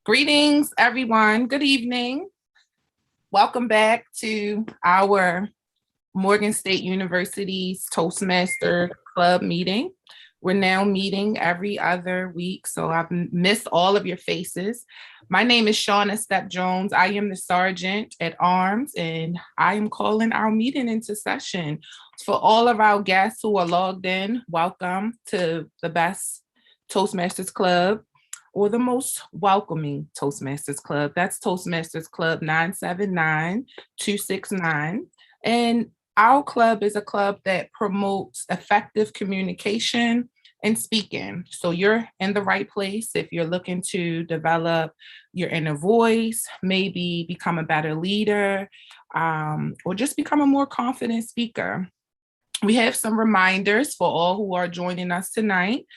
Greetings, everyone. Good evening. Welcome back to our Morgan State University's Toastmaster Club meeting. We're now meeting every other week, so I've missed all of your faces. My name is Shauna Step Jones. I am the Sergeant at Arms, and I am calling our meeting into session. For all of our guests who are logged in, welcome to the best Toastmasters Club, or the most welcoming Toastmasters Club. That's Toastmasters Club 979-269. And our club is a club that promotes effective communication and speaking. So you're in the right place if you're looking to develop your inner voice, maybe become a better leader, or just become a more confident speaker. We have some reminders for all who are joining us tonight.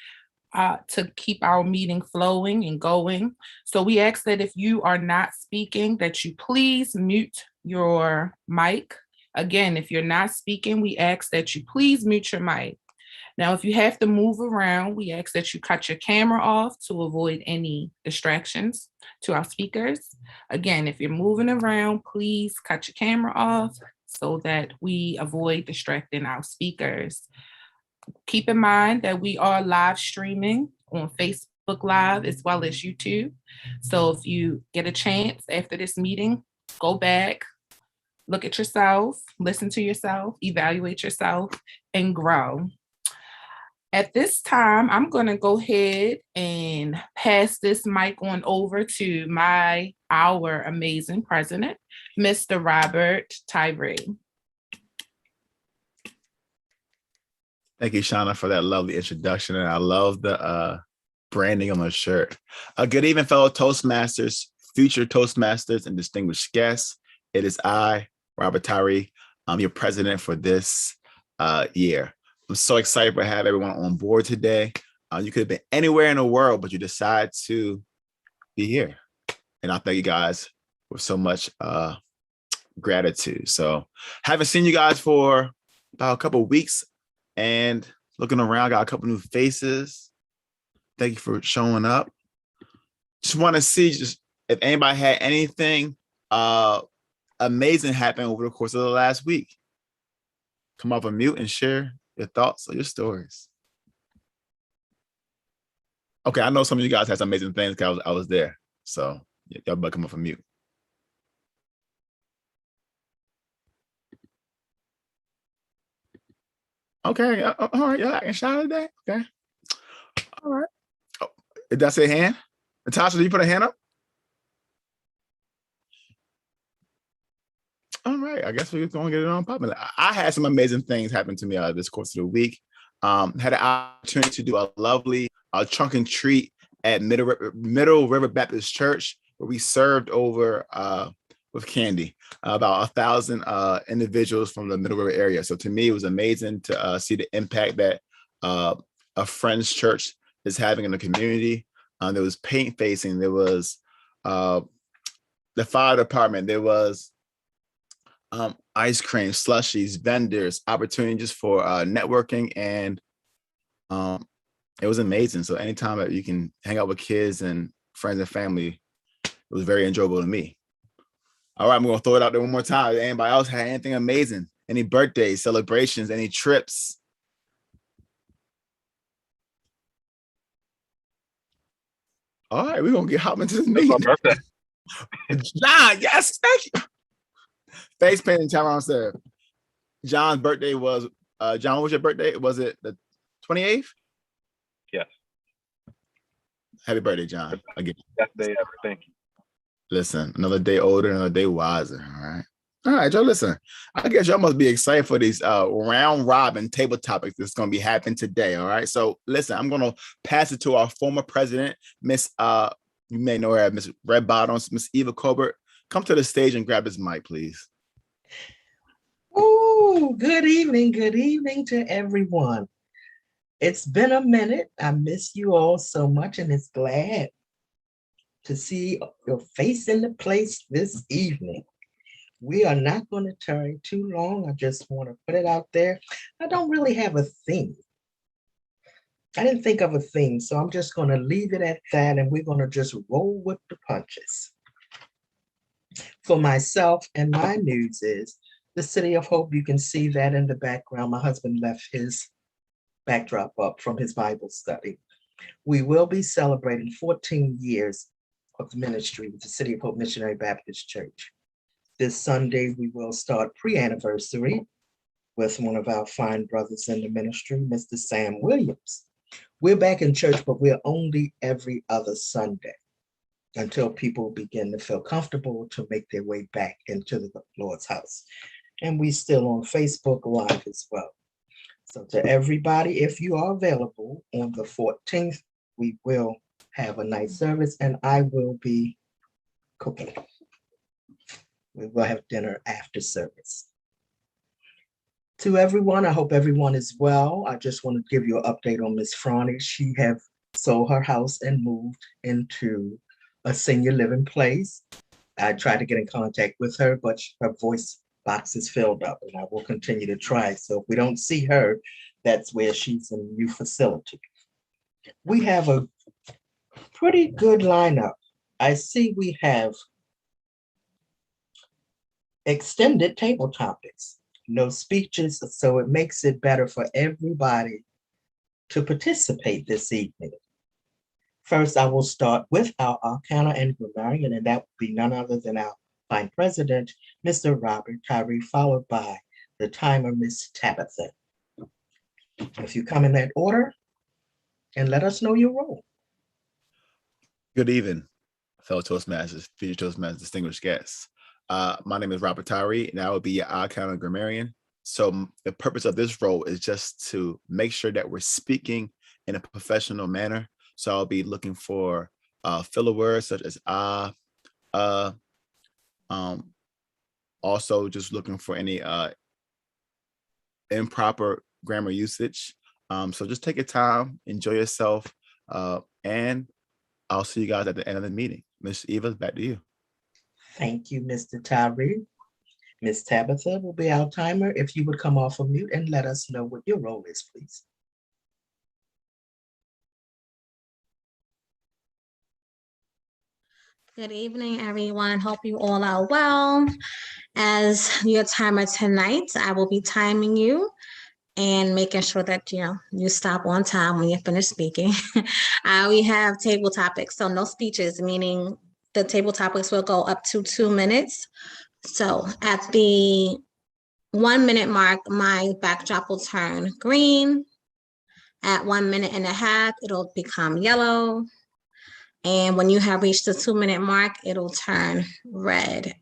To keep our meeting flowing and going. So we ask that if you are not speaking, that you please mute your mic. Again, if you're not speaking, we ask that you please mute your mic. Now, if you have to move around, we ask that you cut your camera off to avoid any distractions to our speakers. Again, if you're moving around, please cut your camera off so that we avoid distracting our speakers. Keep in mind that we are live streaming on Facebook Live as well as YouTube. So if you get a chance after this meeting, go back, look at yourself, listen to yourself, evaluate yourself, and grow. At this time, I'm going to go ahead and pass this mic on over to our amazing president, Mr. Robert Tyree. Thank you, Shauna, for that lovely introduction. And I love the branding on the shirt. Good evening, fellow Toastmasters, future Toastmasters, and distinguished guests. It is I, Robert Tyree. I'm your president for this year. I'm so excited to have everyone on board today. You could have been anywhere in the world, but you decided to be here. And I thank you guys with so much gratitude. So haven't seen you guys for about a couple of weeks. And looking around, got a couple new faces. Thank you for showing up. Just want to see if anybody had anything amazing happen over the course of the last week. Come off a mute and share your thoughts or your stories. Okay, I know some of you guys had some amazing things because I was there. So y'all better come off a mute. Okay, all right, y'all can shout today. Okay, all right. Oh, did I say hand? Natasha, did you put a hand up? All right, I guess we're going to get it on popping. I had some amazing things happen to me this course of the week. Had an opportunity to do a lovely trunk and treat at Middle River Baptist Church, where we served over with candy, about 1,000 individuals from the Middle River area. So to me, it was amazing to see the impact that a Friends Church is having in the community. There was paint facing, there was the fire department, there was ice cream, slushies, vendors, opportunities for networking, and it was amazing. So anytime that you can hang out with kids and friends and family, it was very enjoyable to me. All right, I'm going to throw it out there one more time. Anybody else had anything amazing? Any birthdays, celebrations, any trips? All right, we're going to get hop into this meeting. It's my birthday. John, yes, thank you. Face painting challenge said, John's birthday was, John, what was your birthday? Was it the 28th? Yes. Happy birthday, John. Again. Best day ever. Thank you. Listen, another day older, another day wiser. All right, y'all. Listen, I guess y'all must be excited for these round robin table topics that's going to be happening today. All right. So listen, I'm going to pass it to our former president, Miss you may know her as Miss Red Bottoms, Miss Eva Colbert. Come to the stage and grab this mic, please. Oh, good evening to everyone. It's been a minute. I miss you all so much, and it's glad to see your face in the place this evening. We are not going to tarry too long. I just want to put it out there. I don't really have a theme. I didn't think of a theme, so I'm just going to leave it at that, and we're going to just roll with the punches. For myself and my news is the City of Hope. You can see that in the background. My husband left his backdrop up from his Bible study. We will be celebrating 14 years of ministry with the City of Hope Missionary Baptist Church. This Sunday, we will start pre-anniversary with one of our fine brothers in the ministry, Mr. Sam Williams. We're back in church, but we're only every other Sunday until people begin to feel comfortable to make their way back into the Lord's house. And we still on Facebook Live as well. So to everybody, if you are available on the 14th, we will have a nice service and I will be cooking. We will have dinner after service. To everyone, I hope everyone is well. I just want to give you an update on Miss Franny. She have sold her house and moved into a senior living place. I tried to get in contact with her, but her voice box is filled up and I will continue to try. So if we don't see her, that's where she's in a new facility. We have a pretty good lineup. I see we have extended table topics, no speeches, so it makes it better for everybody to participate this evening. First, I will start with our Arcana and Grammarian, and that will be none other than our fine president, Mr. Robert Tyree, followed by the timer, Miss Tabitha. If you come in that order, and let us know your role. Good evening, fellow Toastmasters, future Toastmasters, distinguished guests. My name is Robert Tyree, and I will be your Arcana Grammarian. So the purpose of this role is just to make sure that we're speaking in a professional manner. So I'll be looking for filler words such as also just looking for any improper grammar usage. So just take your time, enjoy yourself, and I'll see you guys at the end of the meeting. Ms. Eva, back to you. Thank you, Mr. Tyree. Miss Tabitha will be our timer. If you would come off of mute and let us know what your role is, please. Good evening, everyone. Hope you all are well. As your timer tonight, I will be timing you and making sure that you stop on time when you finish speaking. We have table topics, so no speeches, meaning the table topics will go up to 2 minutes. So at the 1 minute mark, my backdrop will turn green. At 1 minute and a half, it'll become yellow. And when you have reached the 2 minute mark, it'll turn red,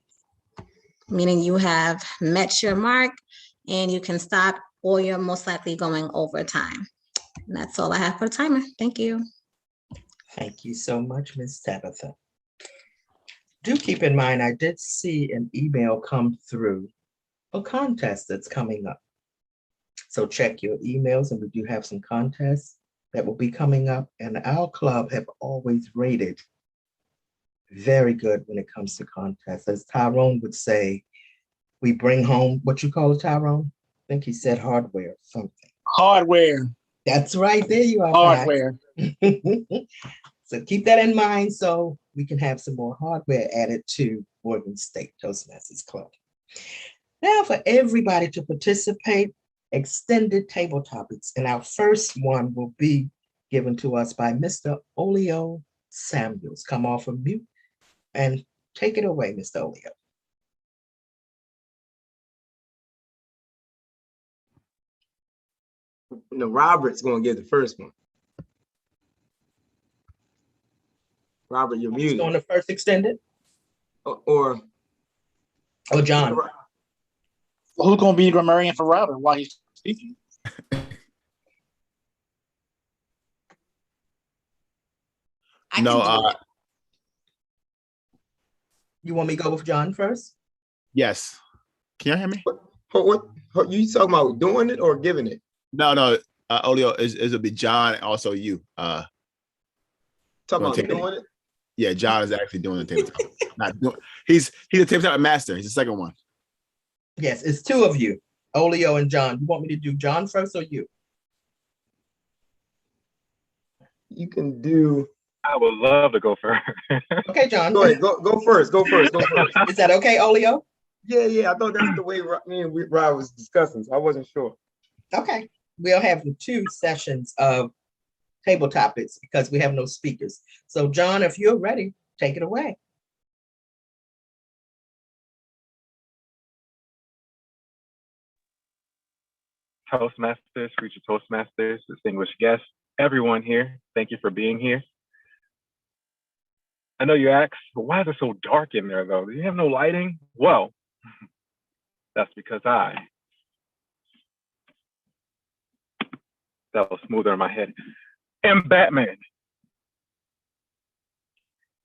meaning you have met your mark and you can stop, or you're most likely going over time. And that's all I have for the timer. Thank you. Thank you so much, Ms. Tabitha. Do keep in mind, I did see an email come through a contest that's coming up. So check your emails, and we do have some contests that will be coming up. And our club have always rated very good when it comes to contests. As Tyrone would say, we bring home, what you call it, Tyrone? I think he said hardware or something. Hardware. That's right. There you are. Hardware. So keep that in mind so we can have some more hardware added to Morgan State Toastmasters Club. Now for everybody to participate, extended table topics. And our first one will be given to us by Mr. Olio Samuels. Come off of mute and take it away, Mr. Olio. No, Robert's going to give the first one. Robert, you're muted. On the first extended? Or John. Who's going to be grammarian for Robert while he's speaking? No, you want me to go with John first? yes. Can you hear me? what you talking about, doing it or giving it? No. Olio, it'll be John and also you. Talking about doing it? Yeah, John is actually doing the tabletop. Not doing. He's a tabletop master. He's the second one. Yes, it's two of you, Olio and John. You want me to do John first or you? You can do. I would love to go first. Okay, John. Go ahead. Go first. Go first. Go first. Is that okay, Olio? Yeah. I thought that's the way me and Rob was discussing, so I wasn't sure. Okay. We'll have the 2 sessions of table topics because we have no speakers. So, John, if you're ready, take it away. Toastmasters, future Toastmasters, distinguished guests, everyone here, thank you for being here. I know you asked, but why is it so dark in there though? Do you have no lighting? Well, that's because that was smoother in my head, am Batman.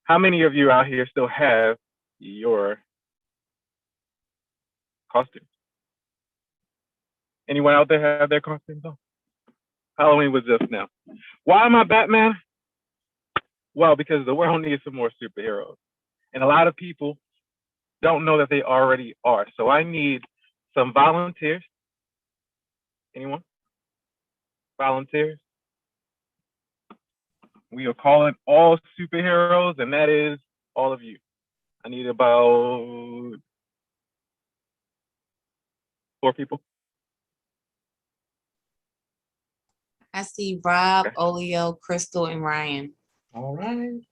How many of you out here still have your costumes? Anyone out there have their costumes on? Halloween was just now. Why am I Batman? Well, because the world needs some more superheroes. And a lot of people don't know that they already are. So I need some volunteers. Anyone? Volunteers? We are calling all superheroes, and that is all of you. I need about 4 people. I see Rob, Okay. Olio, Crystal, and Ryan. All right.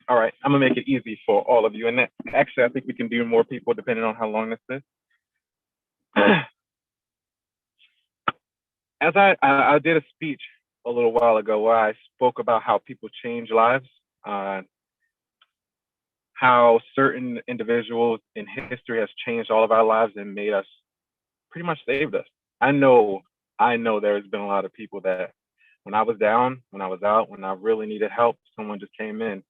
All right, I'm gonna make it easy for all of you. And that, actually, I think we can do more people depending on how long this is. As I did a speech a little while ago where I spoke about how people change lives, how certain individuals in history has changed all of our lives and made us, pretty much saved us. I know there's been a lot of people that when I was down, when I was out, when I really needed help, someone just came in,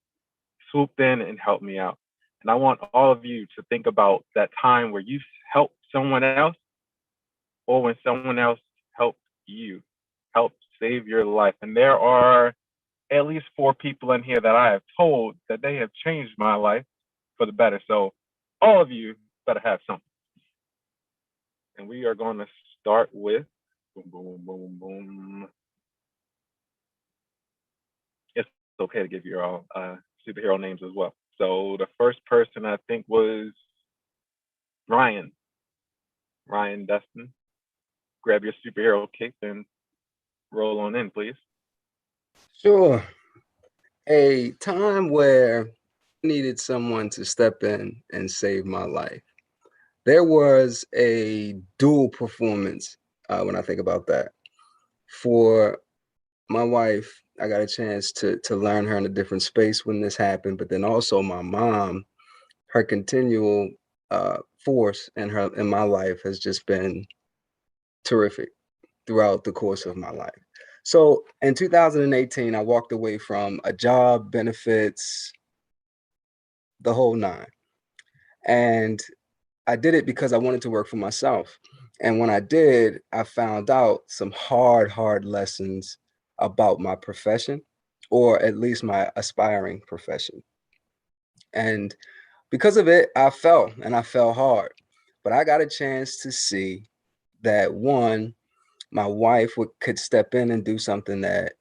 swooped in and helped me out. And I want all of you to think about that time where you helped someone else or when someone else helped you, helped save your life. And there are at least 4 people in here that I have told that they have changed my life for the better. So all of you better have something. And we are going to start with boom, boom, boom, boom. It's okay to give your all superhero names as well. So the first person I think was Ryan. Ryan Dustin. Grab your superhero cape and roll on in, please. Sure. A time where I needed someone to step in and save my life. There was a dual performance when I think about that. For my wife, I got a chance to learn her in a different space when this happened, but then also my mom, her continual force in my life has just been terrific throughout the course of my life. So in 2018, I walked away from a job, benefits, the whole 9. And I did it because I wanted to work for myself. And when I did, I found out some hard lessons about my profession, or at least my aspiring profession. And because of it, I fell, and I fell hard. But I got a chance to see that, one, my wife could step in and do something that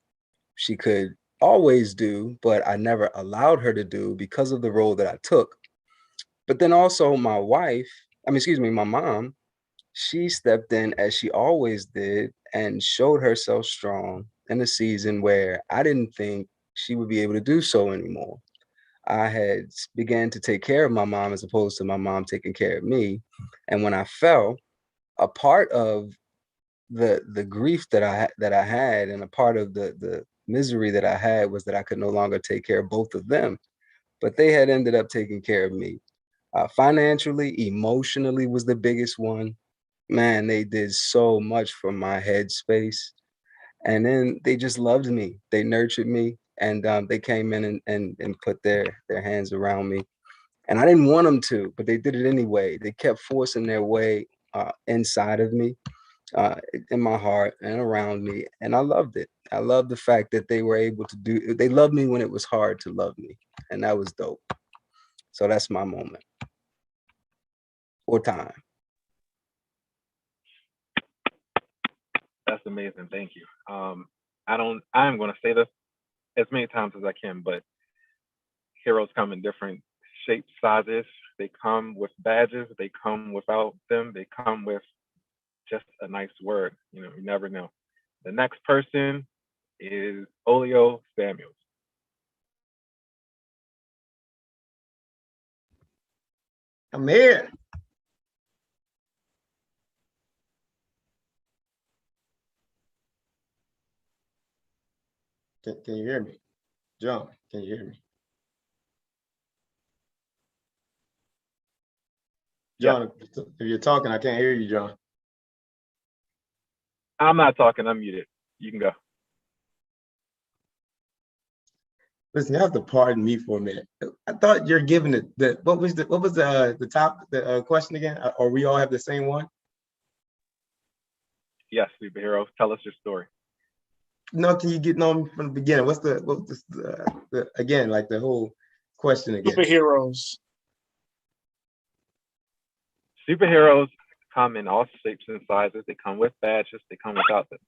she could always do, but I never allowed her to do because of the role that I took. But then also my mom, she stepped in as she always did and showed herself strong in a season where I didn't think she would be able to do so anymore. I had began to take care of my mom as opposed to my mom taking care of me. And when I fell, a part of the grief that I had, and a part of the misery that I had, was that I could no longer take care of both of them. But they had ended up taking care of me. Financially, emotionally was the biggest one. Man, they did so much for my headspace. And then they just loved me. They nurtured me, and they came in and put their hands around me. And I didn't want them to, but they did it anyway. They kept forcing their way inside of me, uh, in my heart and around me. And I loved it. I loved the fact that they were able to they loved me when it was hard to love me. And that was dope. So that's my moment or time. That's amazing. Thank you. I'm going to say this as many times as I can, but heroes come in different shapes, sizes. They come with badges. They come without them. They come with just a nice word. You know, you never know. The next person is Olio Samuels. I'm here. Can you hear me? John, can you hear me? John, if you're talking, I can't hear you, John. I'm not talking. I'm muted. You can go. Listen, you have to pardon me for a minute. I thought you're giving it what was the question again? Or we all have the same one? Yes, superheroes. Tell us your story. No, can you get on from the beginning? What's the again, like the whole question again? Superheroes. Superheroes come in all shapes and sizes. They come with badges. They come without them.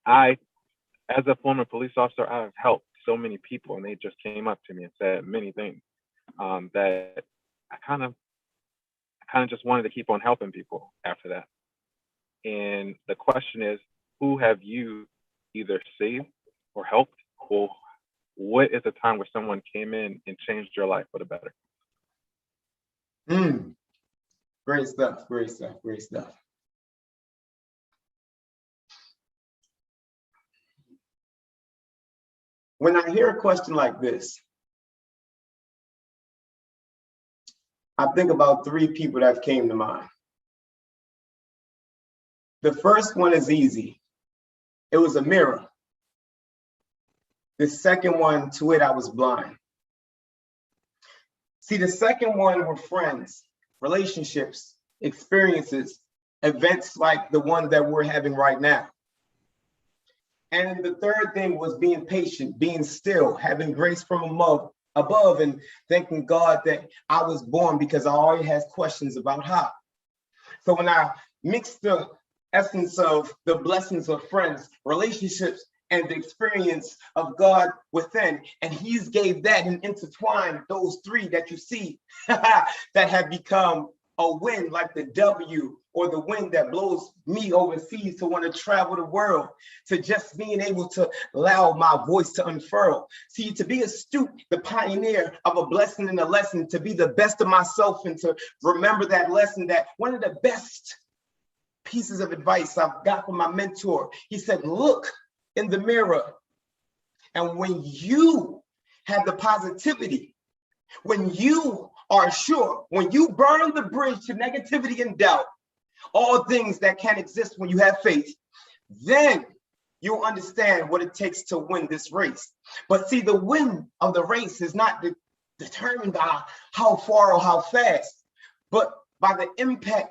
As a former police officer, I've helped so many people, and they just came up to me and said many things that I kind of just wanted to keep on helping people after that. And the question is, who have you either saved or helped, or what is a time where someone came in and changed your life for the better? Great stuff, great stuff, great stuff. When I hear a question like this, I think about three people that came to mind. The first one is easy. It was a mirror. The second one, to it, I was blind. See, the second one were friends, relationships, experiences, events like the one that we're having right now. And the third thing was being patient, being still, having grace from above, and thanking God that I was born, because I always had questions about how. So when I mix the essence of the blessings of friends, relationships, and the experience of God within, and He's gave that and intertwined those three that you see that have become a wind, like the W, or the wind that blows me overseas to want to travel the world, to just being able to allow my voice to unfurl. See, to be astute, the pioneer of a blessing and a lesson, to be the best of myself, and to remember that lesson, that one of the best pieces of advice I've got from my mentor, he said, look in the mirror. And when you have the positivity, when you are sure, when you burn the bridge to negativity and doubt, all things that can exist when you have faith, then you'll understand what it takes to win this race. But see, the win of the race is not determined by how far or how fast, but by the impact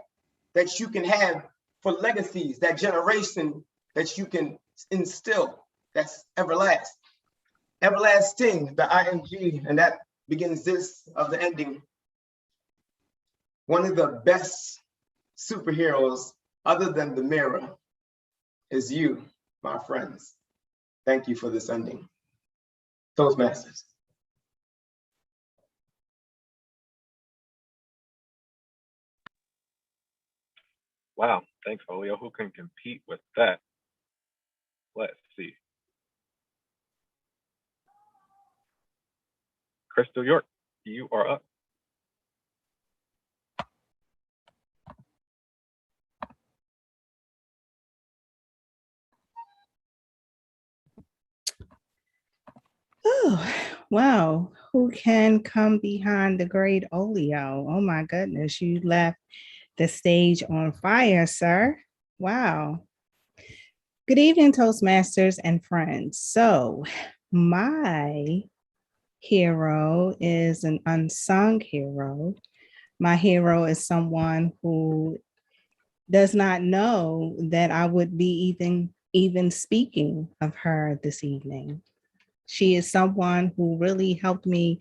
that you can have for legacies, that generation that you can instill, that's everlasting. Everlasting, the ing, and that begins this of the ending. One of the best superheroes, other than the mirror, is you, my friends. Thank you for this ending. Toastmasters. Wow, thanks, Olio. Who can compete with that? Let's see. Crystal York, you are up. Oh, wow. Who can come behind the great Olio? Oh my goodness, you left the stage on fire, sir. Wow. Good evening, Toastmasters and friends. So, my hero is an unsung hero. My hero is someone who does not know that I would be even speaking of her this evening. She is someone who really helped me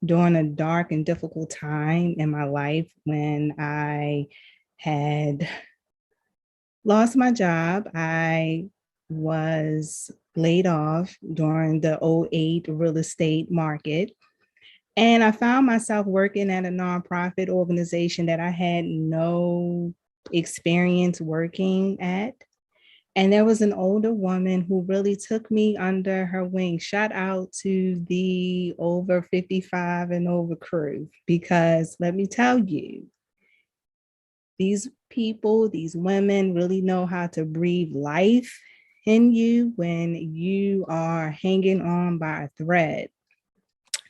during a dark and difficult time in my life when I had lost my job. I was laid off during the '08 real estate market. And I found myself working at a nonprofit organization that I had no experience working at. And there was an older woman who really took me under her wing. Shout out to the over 55 and over crew, because let me tell you, these people, these women really know how to breathe life in you when you are hanging on by a thread.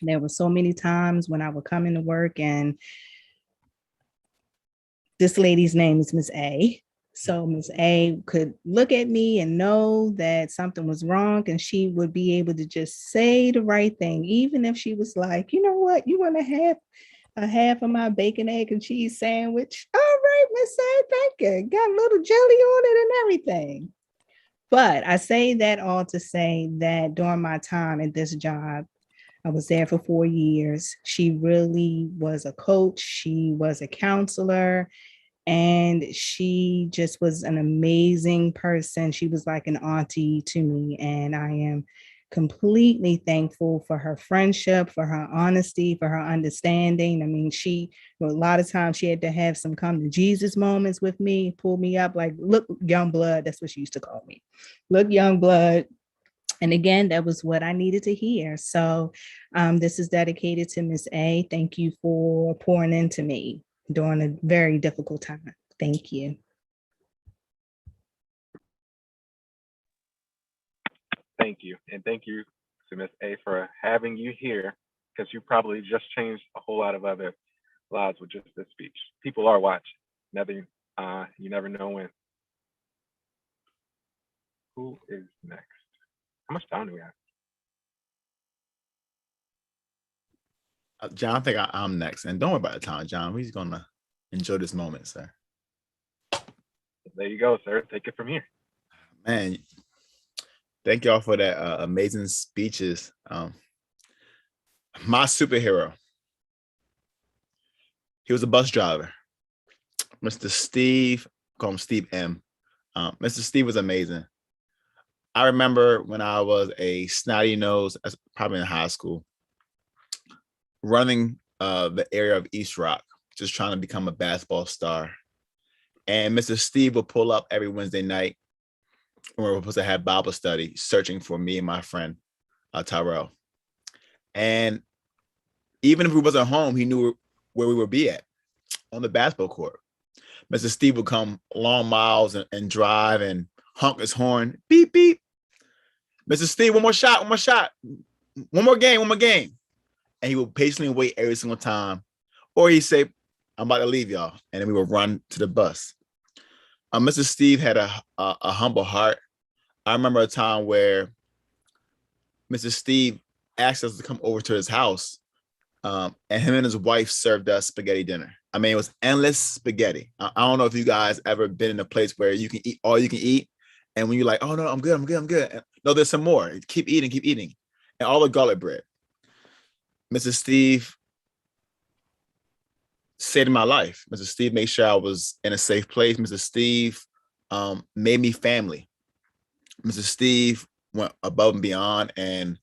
There were so many times when I would come into work and this lady's name is Miss A. So Miss A could look at me and know that something was wrong, and she would be able to just say the right thing, even if she was like, you know what, you want to have a half of my bacon, egg, and cheese sandwich? All right, Miss A, thank you. Got a little jelly on it and everything. But I say that all to say that during my time at this job, I was there for 4 years. She really was a coach. She was a counselor, and she just was an amazing person. She was like an auntie to me, and I am completely thankful for her friendship, for her honesty, for her understanding. I mean, a lot of times she had to have some come to Jesus moments with me, pull me up like, look, young blood. That's what she used to call me. Look, young blood. And again, that was what I needed to hear. So this is dedicated to Miss A. Thank you for pouring into me during a very difficult time. Thank you. Thank you. And thank you to Miss A for having you here, because you probably just changed a whole lot of other lives with just this speech. People are watching. You never know when. Who is next? How much time do we have? John, I think I'm next. And don't worry about the time, John. We're just going to enjoy this moment, sir. There you go, sir. Take it from here. Man, thank y'all for that amazing speeches. My superhero, he was a bus driver. Mr. Steve, call him Steve M. Mr. Steve was amazing. I remember when I was a snotty nose, probably in high school, running the area of East Rock, just trying to become a basketball star. And Mr. Steve would pull up every Wednesday night when we were supposed to have Bible study, searching for me and my friend, Tyrell. And even if we wasn't home, he knew where we would be at, on the basketball court. Mr. Steve would come long miles and drive and honk his horn, beep, beep. Mr. Steve, one more shot, one more game. And he would patiently wait every single time. Or he'd say, I'm about to leave y'all. And then we would run to the bus. Mr. Steve had a humble heart. I remember a time where Mr. Steve asked us to come over to his house, and him and his wife served us spaghetti dinner. I mean, it was endless spaghetti. I don't know if you guys ever been in a place where you can eat all you can eat, and when you're like, oh no, I'm good. And, no, there's some more. Keep eating. And all the garlic bread. Mr. Steve saved my life. Mr. Steve made sure I was in a safe place. Mr. Steve made me family. Mr. Steve went above and beyond and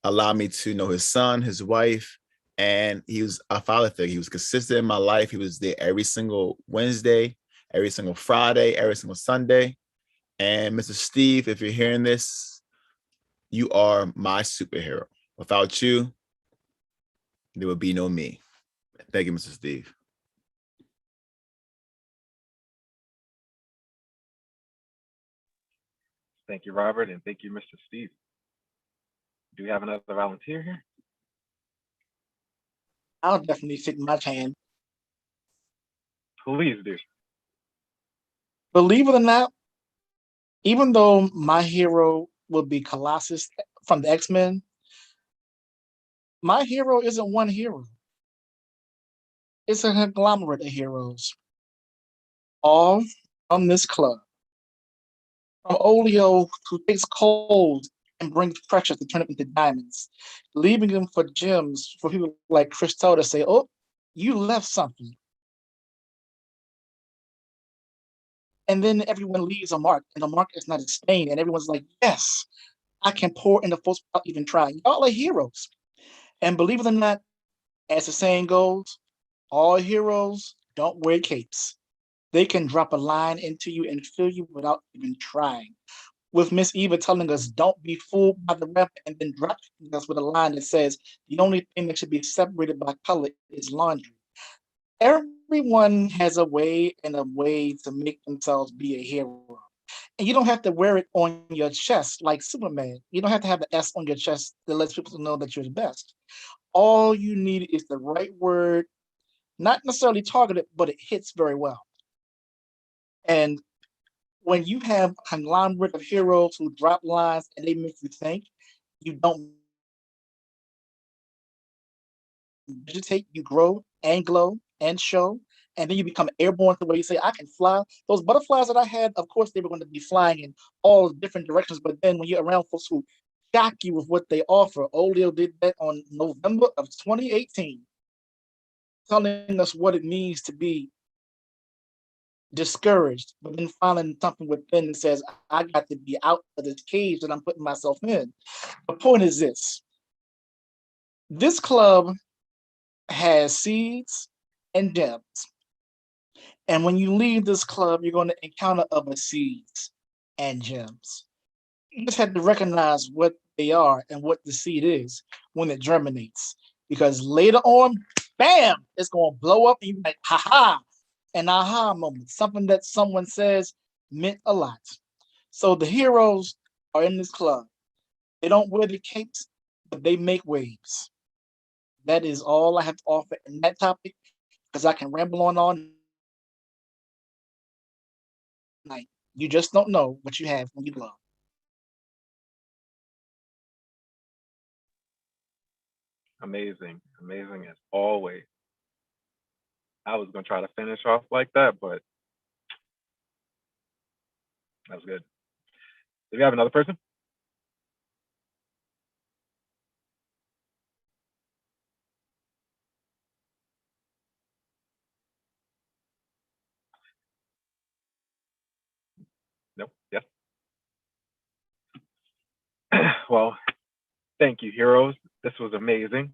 allowed me to know his son, his wife, and he was a father figure. He was consistent in my life. He was there every single Wednesday, every single Friday, every single Sunday. And Mr. Steve, if you're hearing this, you are my superhero. Without you, there would be no me. Thank you, Mr. Steve. Thank you, Robert, and thank you, Mr. Steve. Do we have another volunteer here? I'll definitely fit my hand. Please do. Believe it or not, even though my hero would be Colossus from the X-Men, my hero isn't one hero. It's a conglomerate of heroes, all from this club. From Olio, who takes cold and brings pressure to turn it into diamonds, leaving them for gems for people like Christo to say, oh, you left something. And then everyone leaves a mark, and the mark is not a stain, and everyone's like, yes, I can pour in the folks without even trying. Y'all are heroes. And believe it or not, as the saying goes, all heroes don't wear capes. They can drop a line into you and fill you without even trying. With Miss Eva telling us, don't be fooled by the rep, and then dropping us with a line that says, the only thing that should be separated by color is laundry. Everyone has a way to make themselves be a hero. And you don't have to wear it on your chest like Superman. You don't have to have the S on your chest that lets people know that you're the best. All you need is the right word, not necessarily targeted, but it hits very well. And when you have a conglomerate of heroes who drop lines and they make you think, you don't vegetate, you grow and glow and show, and then you become airborne to where you say, I can fly. Those butterflies that I had, of course, they were going to be flying in all different directions, but then when you're around folks who shock you with what they offer, Olio did that on November of 2018, telling us what it means to be discouraged, but then finding something within that says, I got to be out of this cage that I'm putting myself in. The point is this club has seeds and gems. And when you leave this club, you're going to encounter other seeds and gems. You just have to recognize what they are and what the seed is when it germinates. Because later on, bam, it's going to blow up and you're like, ha ha, an aha moment, something that someone says meant a lot. So the heroes are in this club. They don't wear the capes, but they make waves. That is all I have to offer in that topic, because I can ramble on all night. You just don't know what you have when you glow. Amazing, amazing as always. I was gonna try to finish off like that, but that was good. Do we have another person? Nope. Yes. Well, thank you, heroes. This was amazing.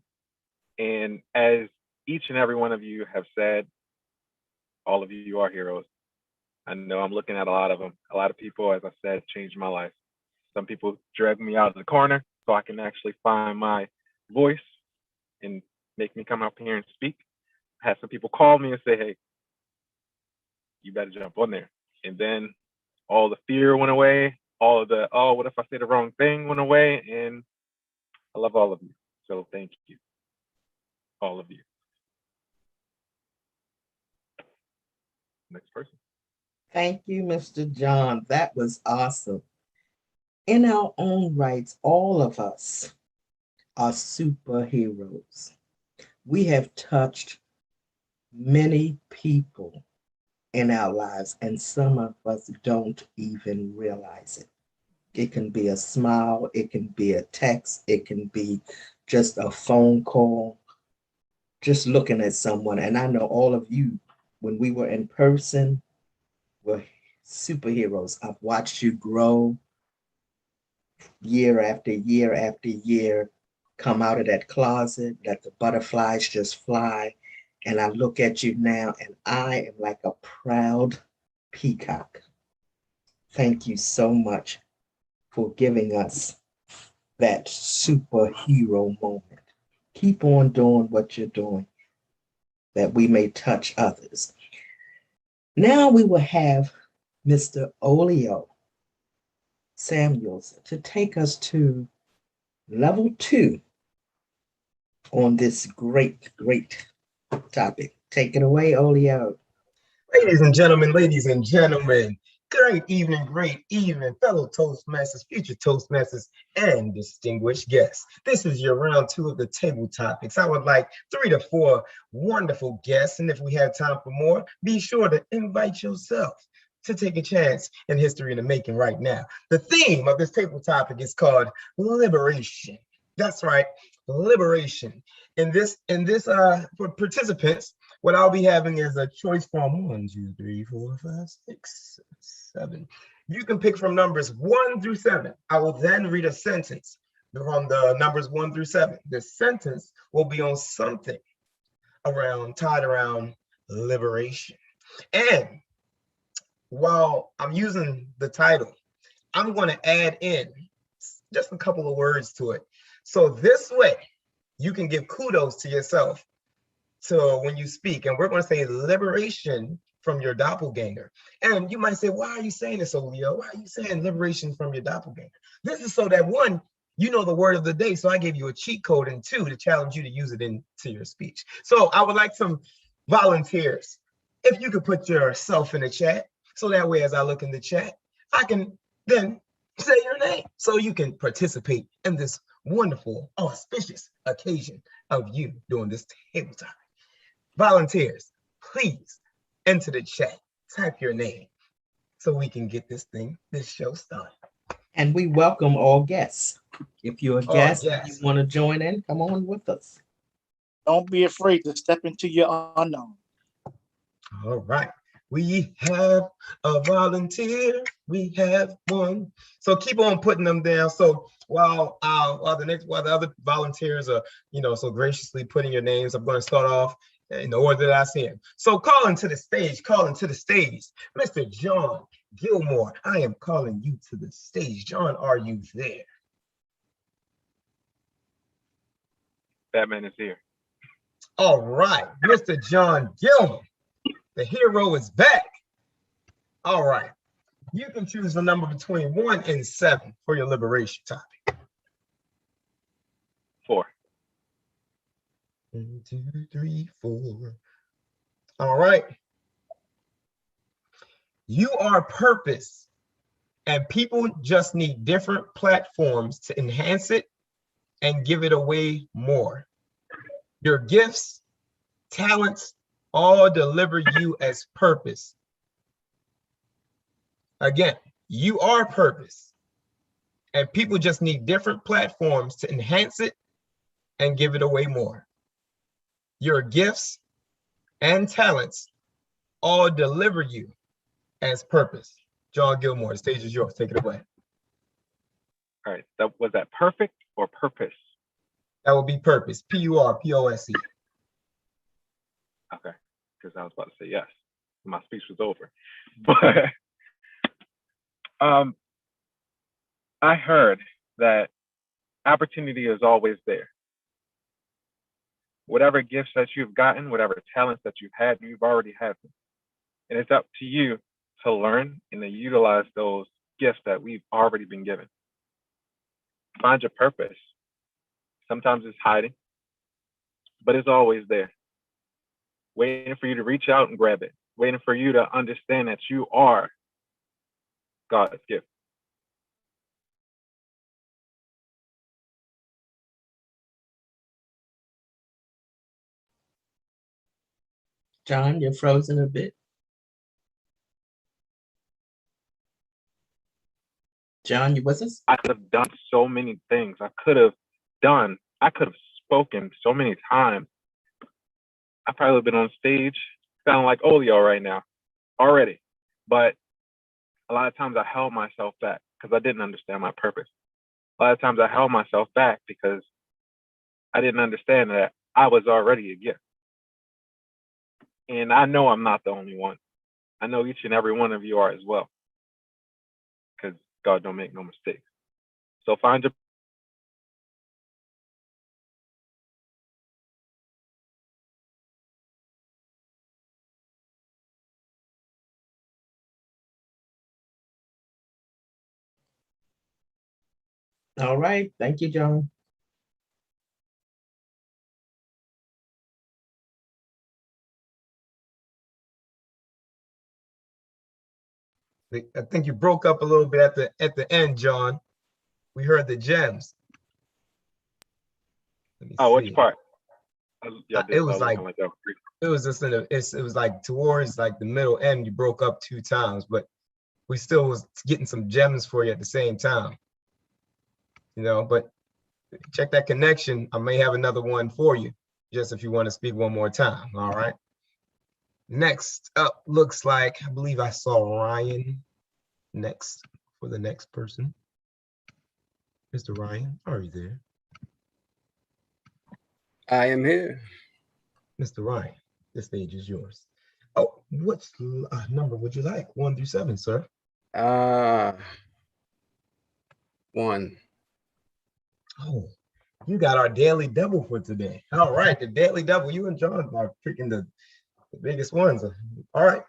And as each and every one of you have said, all of you are heroes. I know I'm looking at a lot of them. A lot of people, as I said, changed my life. Some people drag me out of the corner so I can actually find my voice and make me come up here and speak. I had some people call me and say, hey, you better jump on there. And then all the fear went away. All of the, oh, what if I say the wrong thing went away? And I love all of you. So thank you, all of you. Next person. Thank you, Mr. John. That was awesome. In our own rights, all of us are superheroes. We have touched many people in our lives, and some of us don't even realize it. It can be a smile, it can be a text, it can be just a phone call, just looking at someone. And I know all of you, when we were in person, were superheroes. I've watched you grow year after year after year, come out of that closet, let the butterflies just fly. And I look at you now and I am like a proud peacock. Thank you so much for giving us that superhero moment. Keep on doing what you're doing, that we may touch others. Now we will have Mr. Olio Samuels to take us to level 2 on this great topic. Take it away, Olio. Ladies and gentlemen, great evening, fellow Toastmasters, future Toastmasters, and distinguished guests. This is your round 2 of the table topics. I would like 3 to 4 wonderful guests, and if we have time for more, be sure to invite yourself to take a chance in history in the making right now. The theme of this table topic is called liberation. That's right, liberation. In this, for participants, What I'll be having is a choice from 1, 2, 3, 4, 5, 6, 7. You can pick from numbers 1 through 7. I will then read a sentence from the numbers 1 through 7. The sentence will be on something tied around liberation. And while I'm using the title, I'm going to add in just a couple of words to it. So this way, you can give kudos to yourself so when you speak. And we're going to say liberation from your doppelganger. And you might say, why are you saying this, Olio? Why are you saying liberation from your doppelganger? This is so that, 1, you know the word of the day. So I gave you a cheat code, and 2, to challenge you to use it into your speech. So I would like some volunteers. If you could put yourself in the chat, so that way as I look in the chat, I can then say your name so you can participate in this wonderful, auspicious occasion of you doing this table time. Volunteers, please enter the chat, type your name so we can get this show started. And we welcome all guests. If you're a All guest and you guests. want to join in, come on with us. Don't be afraid to step into your unknown. All right. We have a volunteer. We have one. So keep on putting them down. So while the other volunteers are, so graciously putting your names, I'm going to start off in the order that I see them. So calling to the stage, Mr. John Gilmore. I am calling you to the stage. John, are you there? Batman is here. All right, Mr. John Gilmore. The hero is back. All right. You can choose a number between 1 and 7 for your liberation topic. 4. 1, 2, 3, 4. All right. You are purpose, and people just need different platforms to enhance it and give it away more. Your gifts, talents, all deliver you as purpose. Again, you are purpose, and people just need different platforms to enhance it and give it away more. Your gifts and talents all deliver you as purpose. John Gilmore, the stage is yours. Take it away. All right. Was that perfect or purpose? That would be purpose. P-U-R-P-O-S-E. Okay. Because I was about to say yes. My speech was over. But I heard that opportunity is always there. Whatever gifts that you've gotten, whatever talents that you've had, you've already had them. And it's up to you to learn and to utilize those gifts that we've already been given. Find your purpose. Sometimes it's hiding, but it's always there. Waiting for you to reach out and grab it. Waiting for you to understand that you are God's gift. John, you're frozen a bit. John, you with us? I could have done so many things. I could have spoken so many times. I probably been on stage sounding like Olio right now already. But a lot of times I held myself back because I didn't understand my purpose. A lot of times I held myself back because I didn't understand that I was already a gift. And I know I'm not the only one. I know each and every one of you are as well. Because God don't make no mistakes. So find your All right. Thank you, John. I think you broke up a little bit at the end, John. We heard the gems. which part? It was just it was like towards like the middle end. You broke up 2 times, but we still was getting some gems for you at the same time. But check that connection. I may have another one for you, just if you want to speak one more time. All right. Next up looks like, I believe I saw Ryan next for the next person. Mr. Ryan, are you there? I am here. Mr. Ryan, the stage is yours. Oh, what number would you like? 1 through 7, sir. 1. Oh, you got our daily double for today. All right, the daily double. You and John are picking the biggest ones. All right,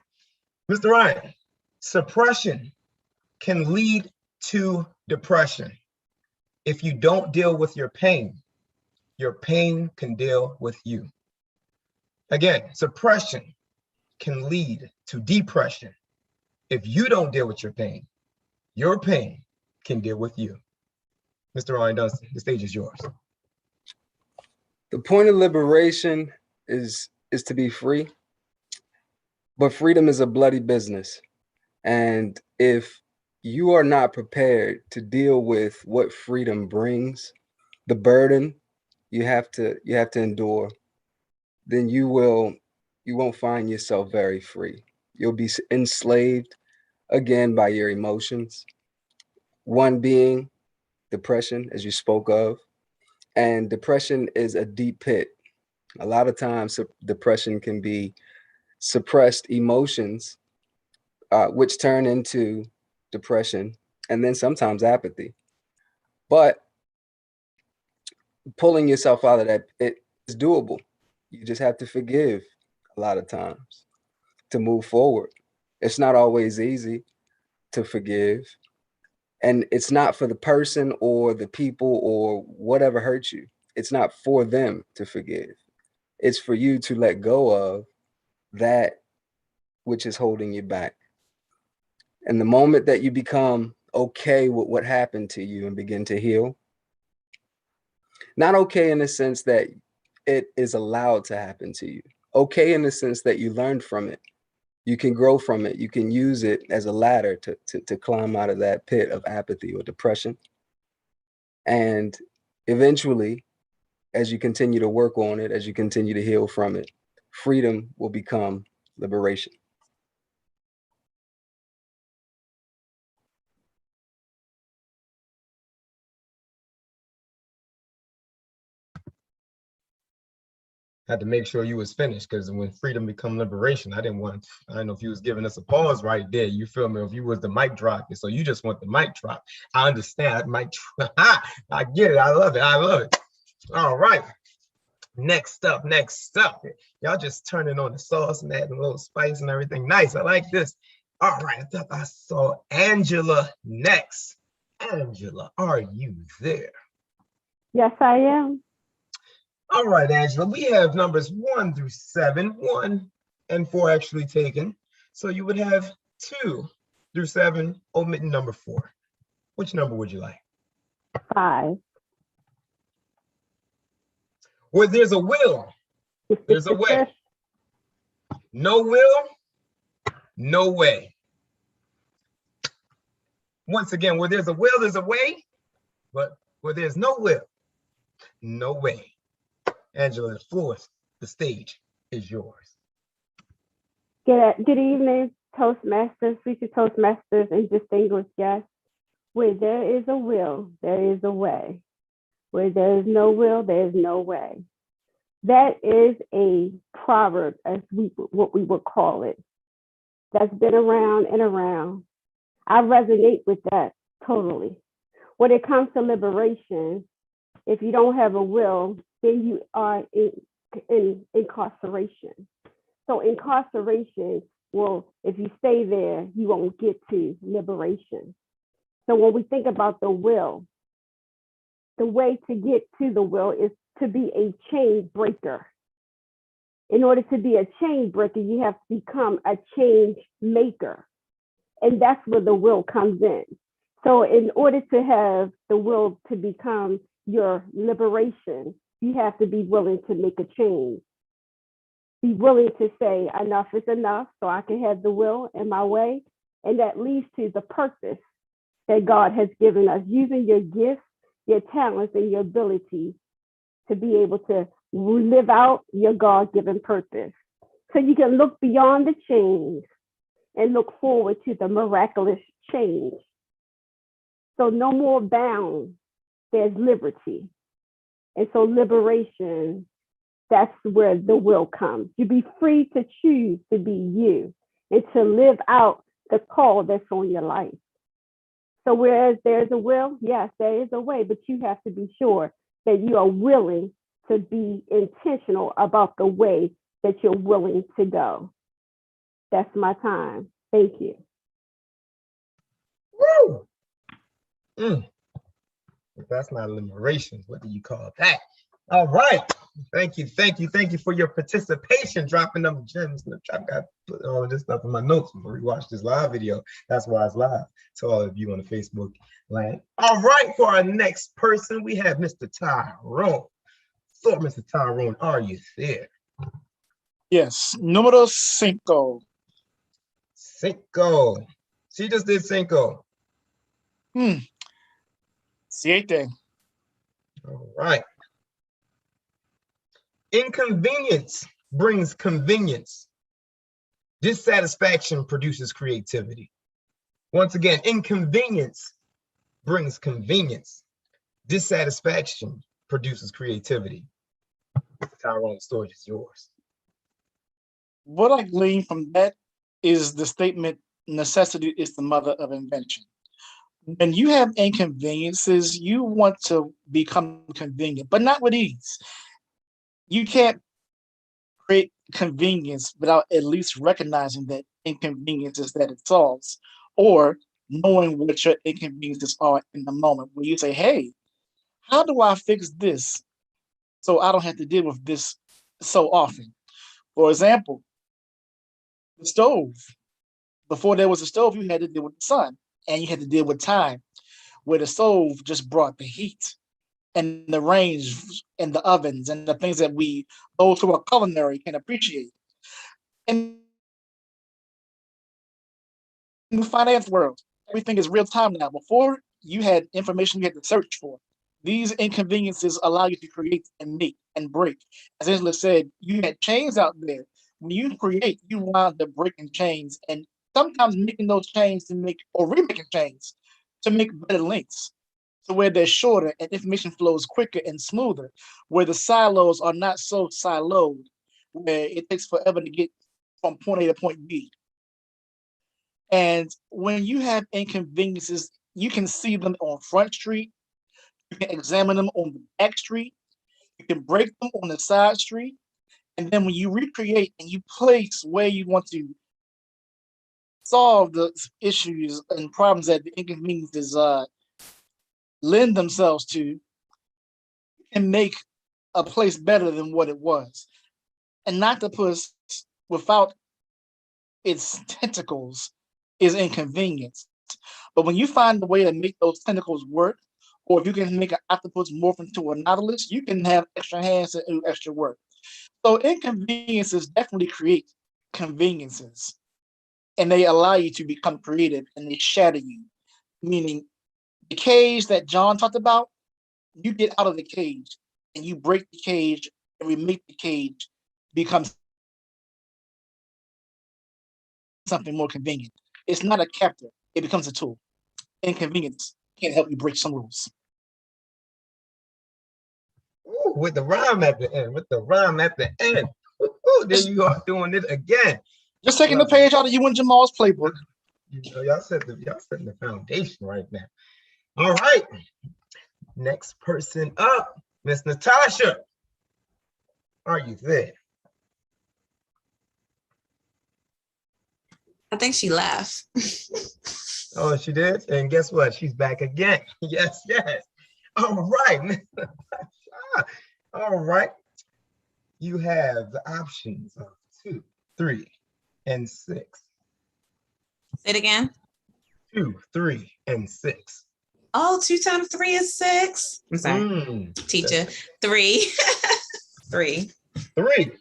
Mr. Ryan, suppression can lead to depression. If you don't deal with your pain can deal with you. Again, suppression can lead to depression. If you don't deal with your pain can deal with you. Mr. Ryan Dunstan, the stage is yours. The point of liberation is to be free, but freedom is a bloody business. And if you are not prepared to deal with what freedom brings, the burden you have to endure, then you won't find yourself very free. You'll be enslaved again by your emotions. One being depression, as you spoke of, and depression is a deep pit. A lot of times, depression can be suppressed emotions, which turn into depression, and then sometimes apathy. But pulling yourself out of that pit is doable. You just have to forgive a lot of times to move forward. It's not always easy to forgive. And it's not for the person or the people or whatever hurt you. It's not for them to forgive. It's for you to let go of that which is holding you back. And the moment that you become okay with what happened to you and begin to heal, not okay in the sense that it is allowed to happen to you, okay in the sense that you learned from it. You can grow from it. You can use it as a ladder to climb out of that pit of apathy or depression. And eventually, as you continue to work on it, as you continue to heal from it, freedom will become liberation. Had to make sure you was finished, because when freedom become liberation, I don't know if you was giving us a pause right there. You feel me? If you was the mic drop, so you just want the mic drop. I understand. Mic drop. I get it. I love it. All right. Next up. Y'all just turning on the sauce and adding a little spice and everything. Nice. I like this. All right. I thought I saw Angela next. Angela, are you there? Yes, I am. All right, Angela, we have numbers 1 through 7, 1 and 4 actually taken. So you would have 2 through 7, omitting number 4. Which number would you like? 5. Where there's a will, there's a way. No will, no way. Once again, where there's a will, there's a way, but where there's no will, no way. Angela, the stage is yours. Good evening, Toastmasters, future Toastmasters, and distinguished guests. Where there is a will, there is a way. Where there is no will, there is no way. That is a proverb, as what we would call it, that's been around and around. I resonate with that totally. When it comes to liberation, if you don't have a will, then you are in incarceration. So incarceration, well, if you stay there, you won't get to liberation. So when we think about the will, the way to get to the will is to be a chain breaker. In order to be a chain breaker, you have to become a change maker. And that's where the will comes in. So in order to have the will to become your liberation, you have to be willing to make a change. Be willing to say enough is enough so I can have the will in my way. And that leads to the purpose that God has given us, using your gifts, your talents, and your ability to be able to live out your God-given purpose. So you can look beyond the change and look forward to the miraculous change. So no more bound, there's liberty. And so liberation, that's where the will comes. You be free to choose to be you and to live out the call that's on your life. So whereas there's a will, yes, there is a way, but you have to be sure that you are willing to be intentional about the way that you're willing to go. That's my time. Thank you. Woo! If that's not liberation, what do you call that? All right. Thank you for your participation, dropping them gems. I've got to put all of this stuff in my notes before we watch this live video. That's why it's live to all of you on the Facebook land. All right, for our next person, we have Mr. Tyrone. So, Mr. Tyrone, are you there? Yes, número 5. Cinco. She just did cinco. 7. All right. Inconvenience brings convenience. Dissatisfaction produces creativity. Once again, inconvenience brings convenience. Dissatisfaction produces creativity. Tyrone, the stage is yours. What I glean from that is the statement, necessity is the mother of invention. When you have inconveniences, you want to become convenient, but not with ease. You can't create convenience without at least recognizing that inconveniences that it solves, or knowing what your inconveniences are in the moment, where you say, hey, how do I fix this so I don't have to deal with this so often? For example, the stove. Before there was a stove, you had to deal with the sun, and you had to deal with time, where the stove just brought the heat and the range and the ovens and the things that those who are culinary, can appreciate. In the finance world, everything is real time now. Before, you had information you had to search for. These inconveniences allow you to create and make and break. As Angela said, you had chains out there. When you create, you wind up breaking chains and sometimes making those chains or remaking chains to make better links. So where they're shorter and information flows quicker and smoother, where the silos are not so siloed, where it takes forever to get from point A to point B. And when you have inconveniences, you can see them on Front Street, you can examine them on the back street, you can break them on the side street, and then when you recreate and you place where you want to solve the issues and problems that the inconveniences lend themselves to, and make a place better than what it was. An octopus without its tentacles is inconvenience. But when you find a way to make those tentacles work, or if you can make an octopus morph into a nautilus, you can have extra hands to do extra work. So inconveniences definitely create conveniences, and they allow you to become creative, and they shatter you. Meaning, the cage that John talked about, you get out of the cage, and you break the cage and remake the cage becomes something more convenient. It's not a captor, it becomes a tool. Inconvenience can help you break some rules. Ooh, with the rhyme at the end, Ooh, there you are doing it again. Just taking the page out of you and Jamal's playbook. Y'all setting the foundation right now. All right. Next person up, Miss Natasha. Are you there? I think she left. Oh, she did? And guess what? She's back again. Yes. All right. All right. You have the options of 2, 3, and 6. Say it again. 2, 3, and 6. Oh, 2 times 3 is 6. I'm sorry. Teacher. 3. 3. 3.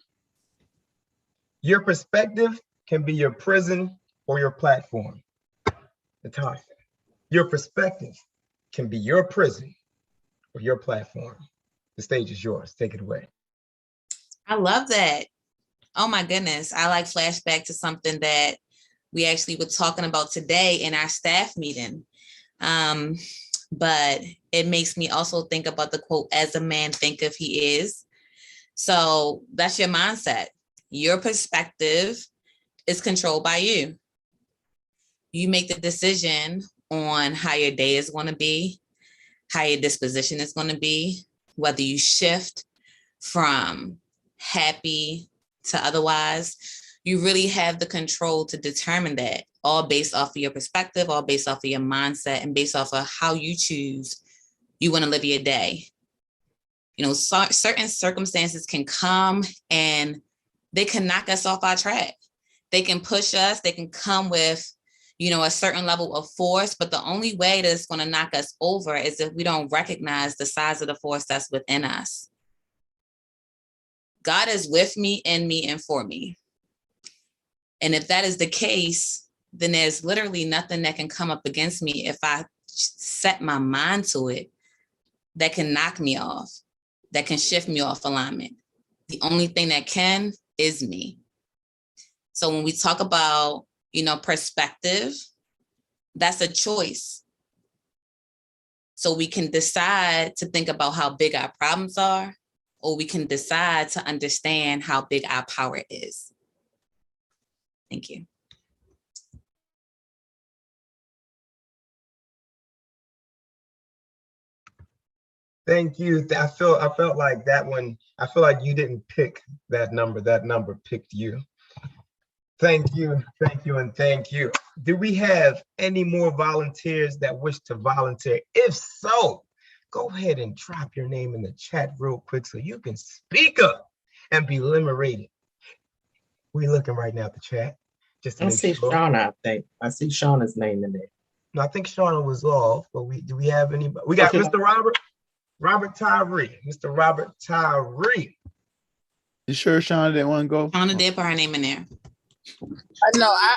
Your perspective can be your prison or your platform. Natasha, your perspective can be your prison or your platform. The stage is yours. Take it away. I love that. Oh my goodness. I like flashback to something that we actually were talking about today in our staff meeting. But it makes me also think about the quote, as a man thinketh he is. So that's your mindset. Your perspective is controlled by you. You make the decision on how your day is going to be, how your disposition is going to be, whether you shift from happy to otherwise. You really have the control to determine that, all based off of your perspective, all based off of your mindset, and based off of how you choose you want to live your day. You know, certain circumstances can come and they can knock us off our track. They can push us, they can come with, you know, a certain level of force, but the only way that's going to knock us over is if we don't recognize the size of the force that's within us. God is with me, in me, and for me. And if that is the case, then there's literally nothing that can come up against me if I set my mind to it that can knock me off, that can shift me off alignment. The only thing that can is me. So when we talk about, you know, perspective, that's a choice. So we can decide to think about how big our problems are, or we can decide to understand how big our power is. Thank you. Thank you. I felt like that one. I feel like you didn't pick that number. That number picked you. Thank you, and thank you. Do we have any more volunteers that wish to volunteer? If so, go ahead and drop your name in the chat real quick so you can speak up and be liberated. We're looking right now at the chat. Just to I make see sure. Shauna, I think. I see Shauna's name in there. No, I think Shauna was off, but do we have anybody? We got Mr. Robert Tyree. Mr. Robert Tyree. You sure Shauna didn't want to go? Shauna did put her name in there. No, I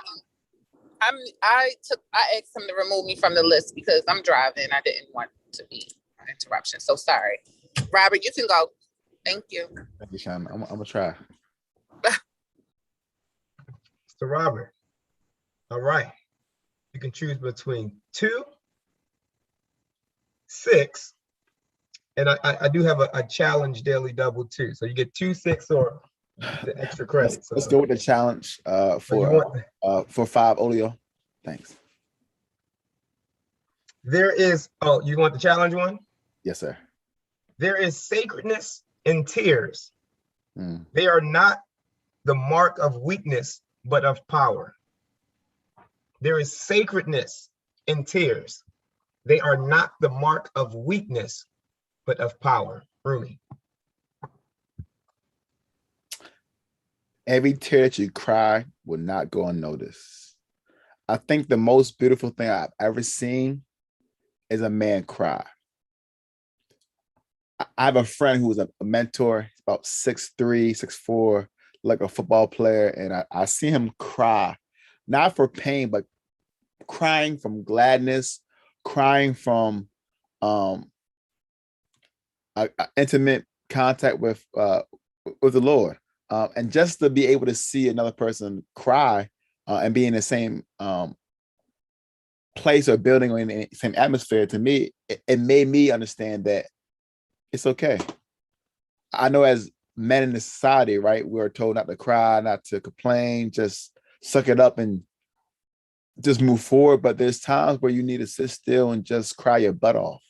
asked him to remove me from the list because I'm driving. I didn't want to be an interruption. So sorry. Robert, you can go. Thank you. Thank you, Shauna. I'm gonna try. Mr. Robert. All right. You can choose between 2, 6, and I do have a challenge daily double too. So you get 2, 6, or the extra credits. Let's go with the challenge for 5 Olio. Thanks. There is, oh, you want the challenge one? Yes, sir. There is sacredness in tears. They are not the mark of weakness, but of power. There is sacredness in tears. They are not the mark of weakness, but of power. Rumi. Every tear that you cry will not go unnoticed. I think the most beautiful thing I've ever seen is a man cry. I have a friend who was a mentor, about 6'3", 6'4", like a football player, and I see him cry, not for pain, but crying from gladness, crying from intimate contact with the Lord. And just to be able to see another person cry and be in the same place or building or in the same atmosphere, to me, it made me understand that it's okay. I know as men in the society, right, we're told not to cry, not to complain, just suck it up and just move forward. But there's times where you need to sit still and just cry your butt off.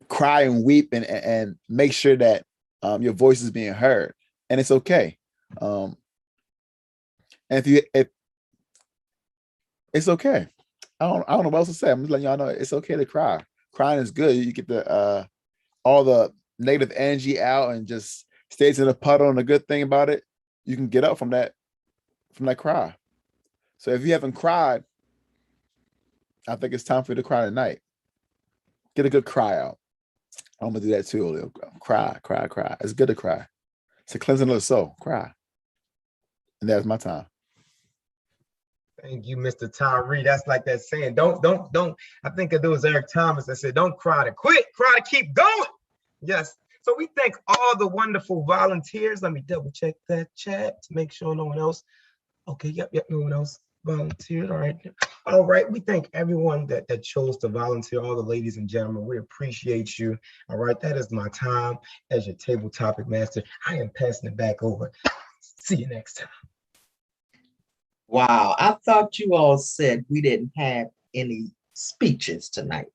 Cry and weep and make sure that your voice is being heard, and it's okay. And if it's okay, I don't know what else to say. I'm just letting y'all know it's okay to cry. Crying is good. You get the all the negative energy out and just stays in the puddle. And the good thing about it, you can get up from that cry. So if you haven't cried, I think it's time for you to cry tonight. Get a good cry out. I'm gonna do that too. Cry. It's good to cry. It's a cleansing of the soul. Cry. And that's my time. Thank you, Mr. Tyree. That's like that saying, don't. I think it was Eric Thomas that said, don't cry to quit, cry to keep going. Yes. So we thank all the wonderful volunteers. Let me double check that chat to make sure no one else. Okay, yep, no one else volunteered. All right. We thank everyone that chose to volunteer, all the ladies and gentlemen. We appreciate you. All right, that is my time as your table topic master. I am passing it back over. See you next time. Wow, I thought you all said we didn't have any speeches tonight.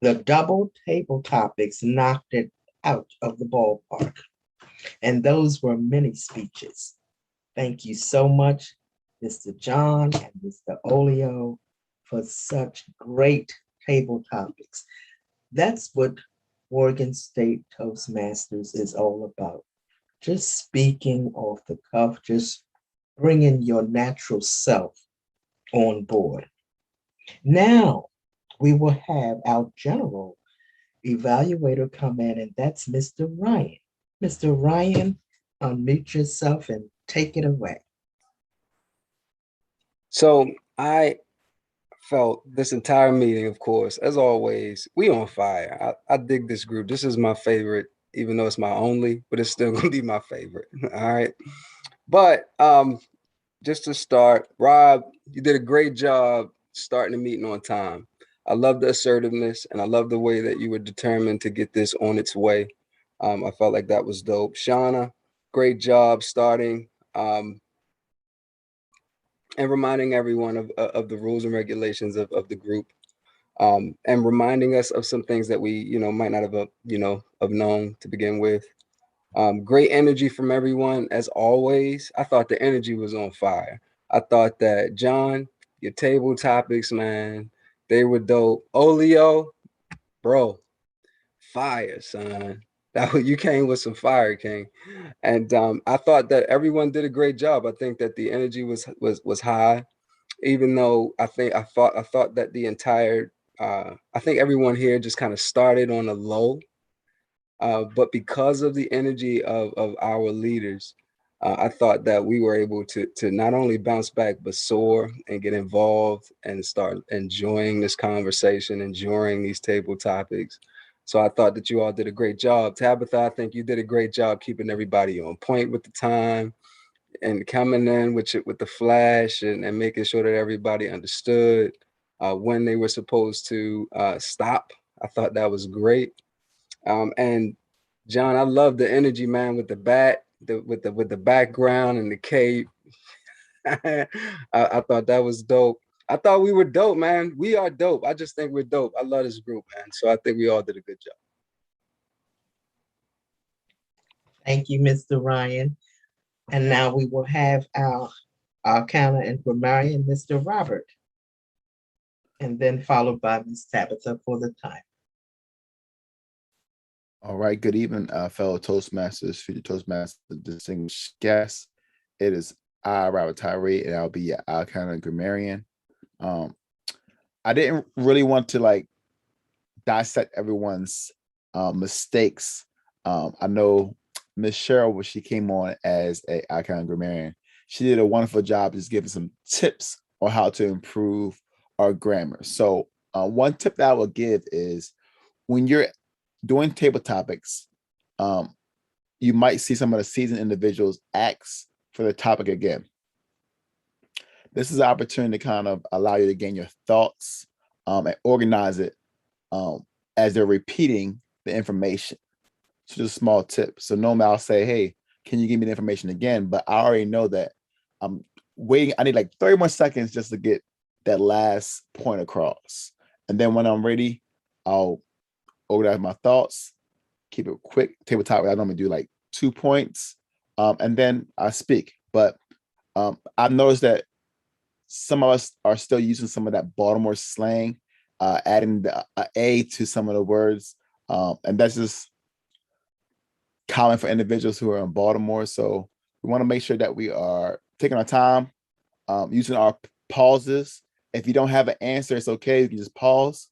The double table topics knocked it out of the ballpark. And those were many speeches. Thank you so much, Mr. John and Mr. Olio, for such great table topics. That's what Oregon State Toastmasters is all about. Just speaking off the cuff, just bringing your natural self on board. Now, we will have our general evaluator come in, and that's Mr. Ryan. Mr. Ryan, unmute yourself and take it away. So I felt this entire meeting, of course, as always, we on fire. I dig this group. This is my favorite, even though it's my only, but it's still gonna be my favorite. All right. But just to start, Rob, you did a great job starting the meeting on time. I love the assertiveness, and I love the way that you were determined to get this on its way. I felt like that was dope. Shauna, great job starting and reminding everyone of the rules and regulations of the group, and reminding us of some things that we might not have known to begin with. Great energy from everyone as always. I thought the energy was on fire. I thought that John, your table topics, man, they were dope. Olio, bro, fire, son. You came with some fire, King. And I thought that everyone did a great job. I think that the energy was high, even though I thought that the entire I think everyone here just kind of started on a low. But because of the energy of our leaders, I thought that we were able to not only bounce back, but soar and get involved and start enjoying this conversation, enjoying these table topics. So I thought that you all did a great job. Tabitha, I think you did a great job keeping everybody on point with the time and coming in with the flash and making sure that everybody understood when they were supposed to stop. I thought that was great. And John, I love the energy, man, with the bat, with the background and the cape. I thought that was dope. I thought we were dope, man. We are dope. I just think we're dope. I love this group, man. So I think we all did a good job. Thank you, Mr. Ryan. And now we will have our counter and grammarian, Mr. Robert, and then followed by Ms. Tabitha for the time. All right. Good evening, fellow Toastmasters, future Toastmasters, distinguished guests. It is I, Robert Tyree, and I'll be your kind of grammarian. I didn't really want to dissect everyone's mistakes. I know Miss Cheryl, when she came on as a icon grammarian, she did a wonderful job just giving some tips on how to improve our grammar. So one tip that I will give is when you're doing table topics, you might see some of the seasoned individuals ask for the topic again. This is an opportunity to kind of allow you to gain your thoughts and organize it as they're repeating the information. So just a small tip. So normally I'll say, hey, can you give me the information again? But I already know that I'm waiting. I need like 30 more seconds just to get that last point across. And then when I'm ready, I'll organize my thoughts, keep it quick. Tabletop, I normally do like 2 points, and then I speak. But I've noticed that some of us are still using some of that Baltimore slang, adding the A to some of the words. And that's just common for individuals who are in Baltimore. So we want to make sure that we are taking our time, using our pauses. If you don't have an answer, it's okay. You can just pause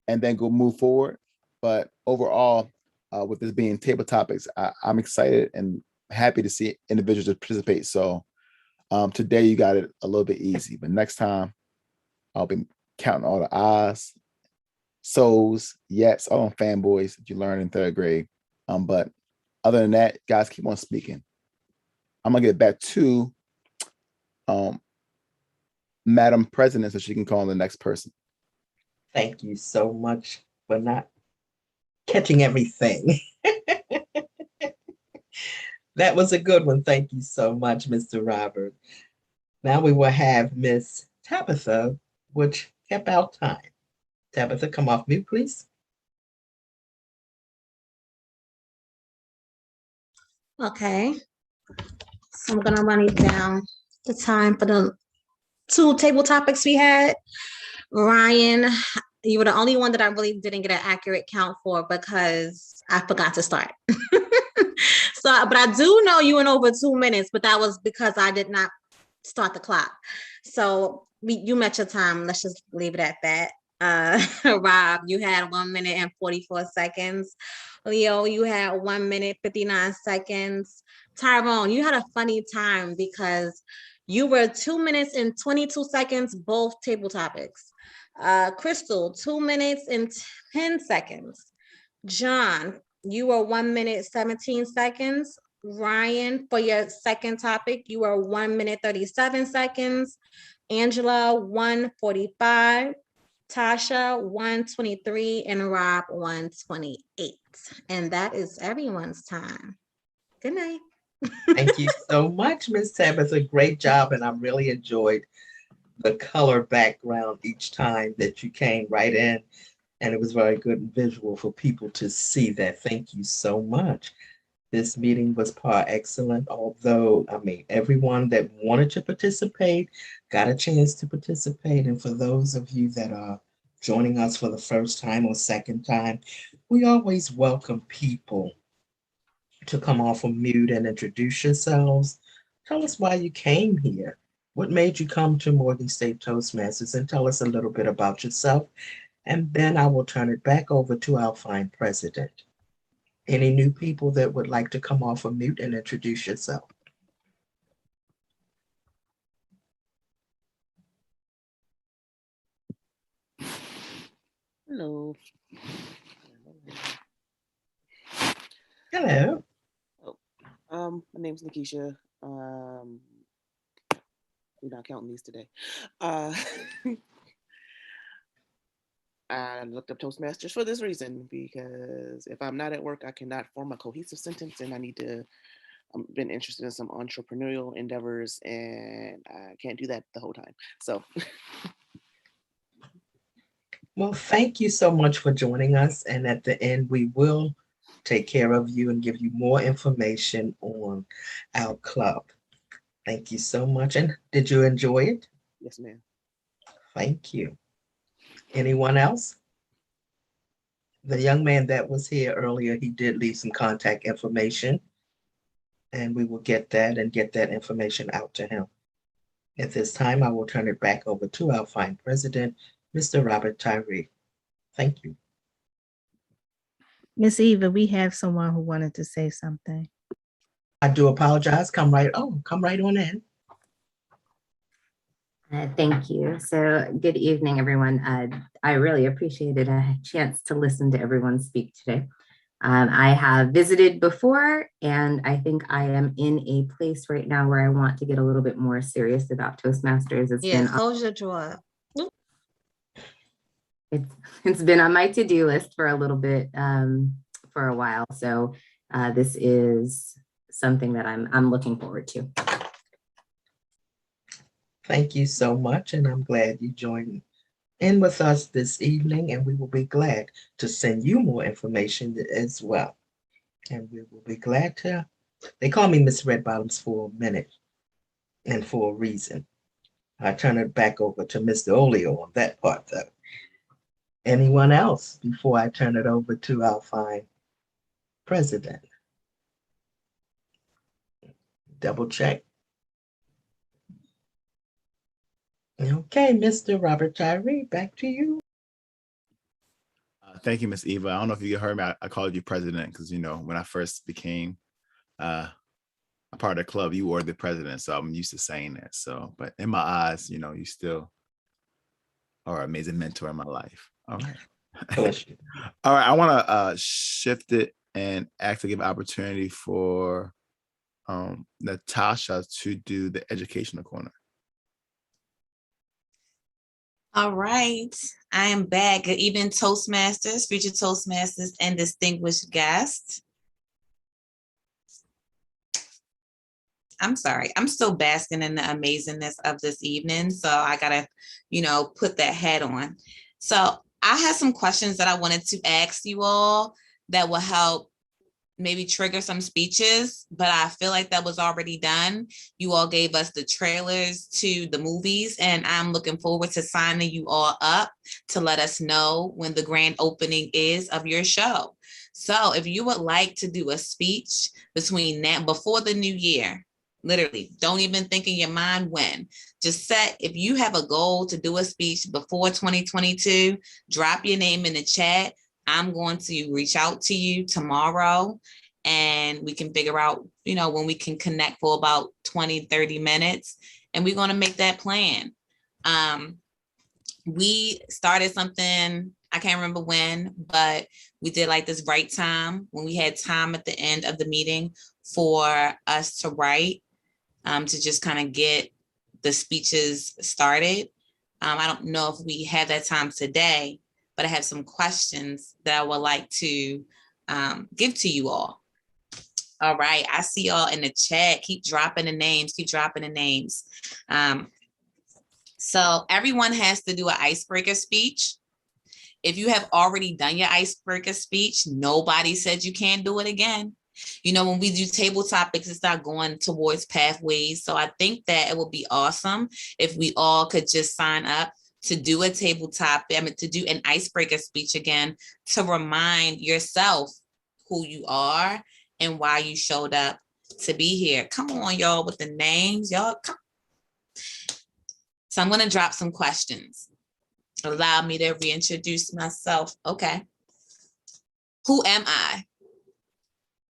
and then go move forward. But overall, with this being table topics, I'm excited and happy to see individuals participate. So today you got it a little bit easy, but next time I'll be counting all the I's, souls, yes, all fanboys that you learned in third grade. But other than that, guys, keep on speaking. I'm gonna get back to Madam President so she can call on the next person. Thank you so much for not catching everything. That was a good one. Thank you so much, Mr. Robert. Now we will have Miss Tabitha, which kept our time. Tabitha, come off mute, please. Okay. So I'm gonna run it down the time for the 2 table topics we had. Ryan, you were the only one that I really didn't get an accurate count for because I forgot to start. So, but I do know you went over 2 minutes, but that was because I did not start the clock. So you met your time. Let's just leave it at that. Rob, you had 1 minute and 44 seconds. Leo, you had 1 minute, 59 seconds. Tyrone, you had a funny time because you were 2 minutes and 22 seconds, both table topics. Crystal, 2 minutes and 10 seconds. John, you were 1 minute, 17 seconds. Ryan, for your second topic, you were 1 minute, 37 seconds. Angela, 1:45. Tasha, 1:23, and Rob, 1:28. And that is everyone's time. Good night. Thank you so much, Miss Tabitha. Great job, and I really enjoyed the color background each time that you came right in. And it was very good and visual for people to see that. Thank you so much. This meeting was par excellent, although, I mean, everyone that wanted to participate got a chance to participate. And for those of you that are joining us for the first time or second time, we always welcome people to come off of mute and introduce yourselves. Tell us why you came here. What made you come to Morgan State Toastmasters? And tell us a little bit about yourself. And then I will turn it back over to our fine president. Any new people that would like to come off of mute and introduce yourself? Hello. Hello. My name's Nikisha. We're not counting these today. I looked up Toastmasters for this reason, because if I'm not at work, I cannot form a cohesive sentence, and I've been interested in some entrepreneurial endeavors, and I can't do that the whole time. So. Well, thank you so much for joining us. And at the end, we will take care of you and give you more information on our club. Thank you so much. And did you enjoy it? Yes, ma'am. Thank you. Anyone else? The young man that was here earlier, he did leave some contact information, and we will get that information out to him. At this time, I will turn it back over to our fine president, Mr. Robert Tyree. Thank you. Miss Eva, we have someone who wanted to say something. I do apologize. Come right on in. Thank you. So good evening, everyone. I really appreciated a chance to listen to everyone speak today. I have visited before, and I think I am in a place right now where I want to get a little bit more serious about Toastmasters. Close your drawer. It's been on my to-do list for a little bit, for a while. So this is something that I'm looking forward to. Thank you so much, and I'm glad you joined in with us this evening, and we will be glad to send you more information as well. And we will be glad to, they call me Miss Red Bottoms for a minute and for a reason. I turn it back over to Mr. Olio on that part though. Anyone else before I turn it over to our fine president? Double check. Okay, Mr. Robert Tyree, back to you. Thank you, Miss Eva. I don't know if you heard me. I called you president because, you know, when I first became a part of the club, you were the president. So I'm used to saying that. So, but in my eyes, you know, you still are an amazing mentor in my life. All right. Bless you. All right, I want to shift it and actually give opportunity for Natasha to do the educational corner. All right, I am back. Good evening, Toastmasters, future Toastmasters, and distinguished guests. I'm sorry, I'm still basking in the amazingness of this evening, so I gotta, put that hat on. So I had some questions that I wanted to ask you all that will help maybe trigger some speeches, but I feel like that was already done. You all gave us the trailers to the movies, and I'm looking forward to signing you all up to let us know when the grand opening is of your show. So if you would like to do a speech between now, before the new year, literally, don't even think in your mind when. Just set, if you have a goal to do a speech before 2022, drop your name in the chat. I'm going to reach out to you tomorrow and we can figure out, when we can connect for about 20, 30 minutes, and we're going to make that plan. We started something, I can't remember when, but we did like this write time when we had time at the end of the meeting for us to write, to just kind of get the speeches started. I don't know if we have that time today, but I have some questions that I would like to give to you all. All right, I see y'all in the chat. Keep dropping the names, So everyone has to do an icebreaker speech. If you have already done your icebreaker speech, nobody said you can't do it again. When we do table topics, it's not going towards pathways. So I think that it would be awesome if we all could just sign up to do a table topic, to do an icebreaker speech again, to remind yourself who you are and why you showed up to be here. Come on, y'all, with the names, y'all. Come. So I'm going to drop some questions. Allow me to reintroduce myself. Okay. Who am I?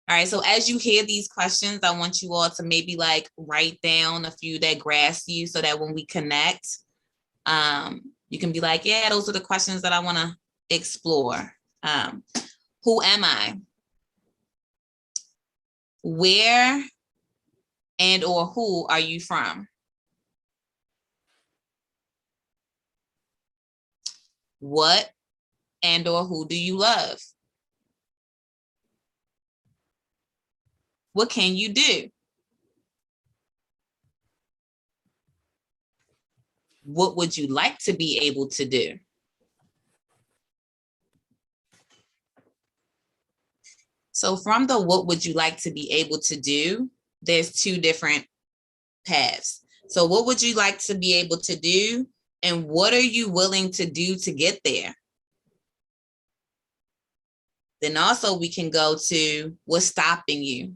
All right, so as you hear these questions, I want you all to maybe write down a few that grasp you so that when we connect, you can be like, yeah, those are the questions that I want to explore. Who am I? Where and or who are you from? What and or who do you love? What can you do? What would you like to be able to do? So from the what would you like to be able to do, there's two different paths. So what would you like to be able to do? And what are you willing to do to get there? Then also we can go to what's stopping you.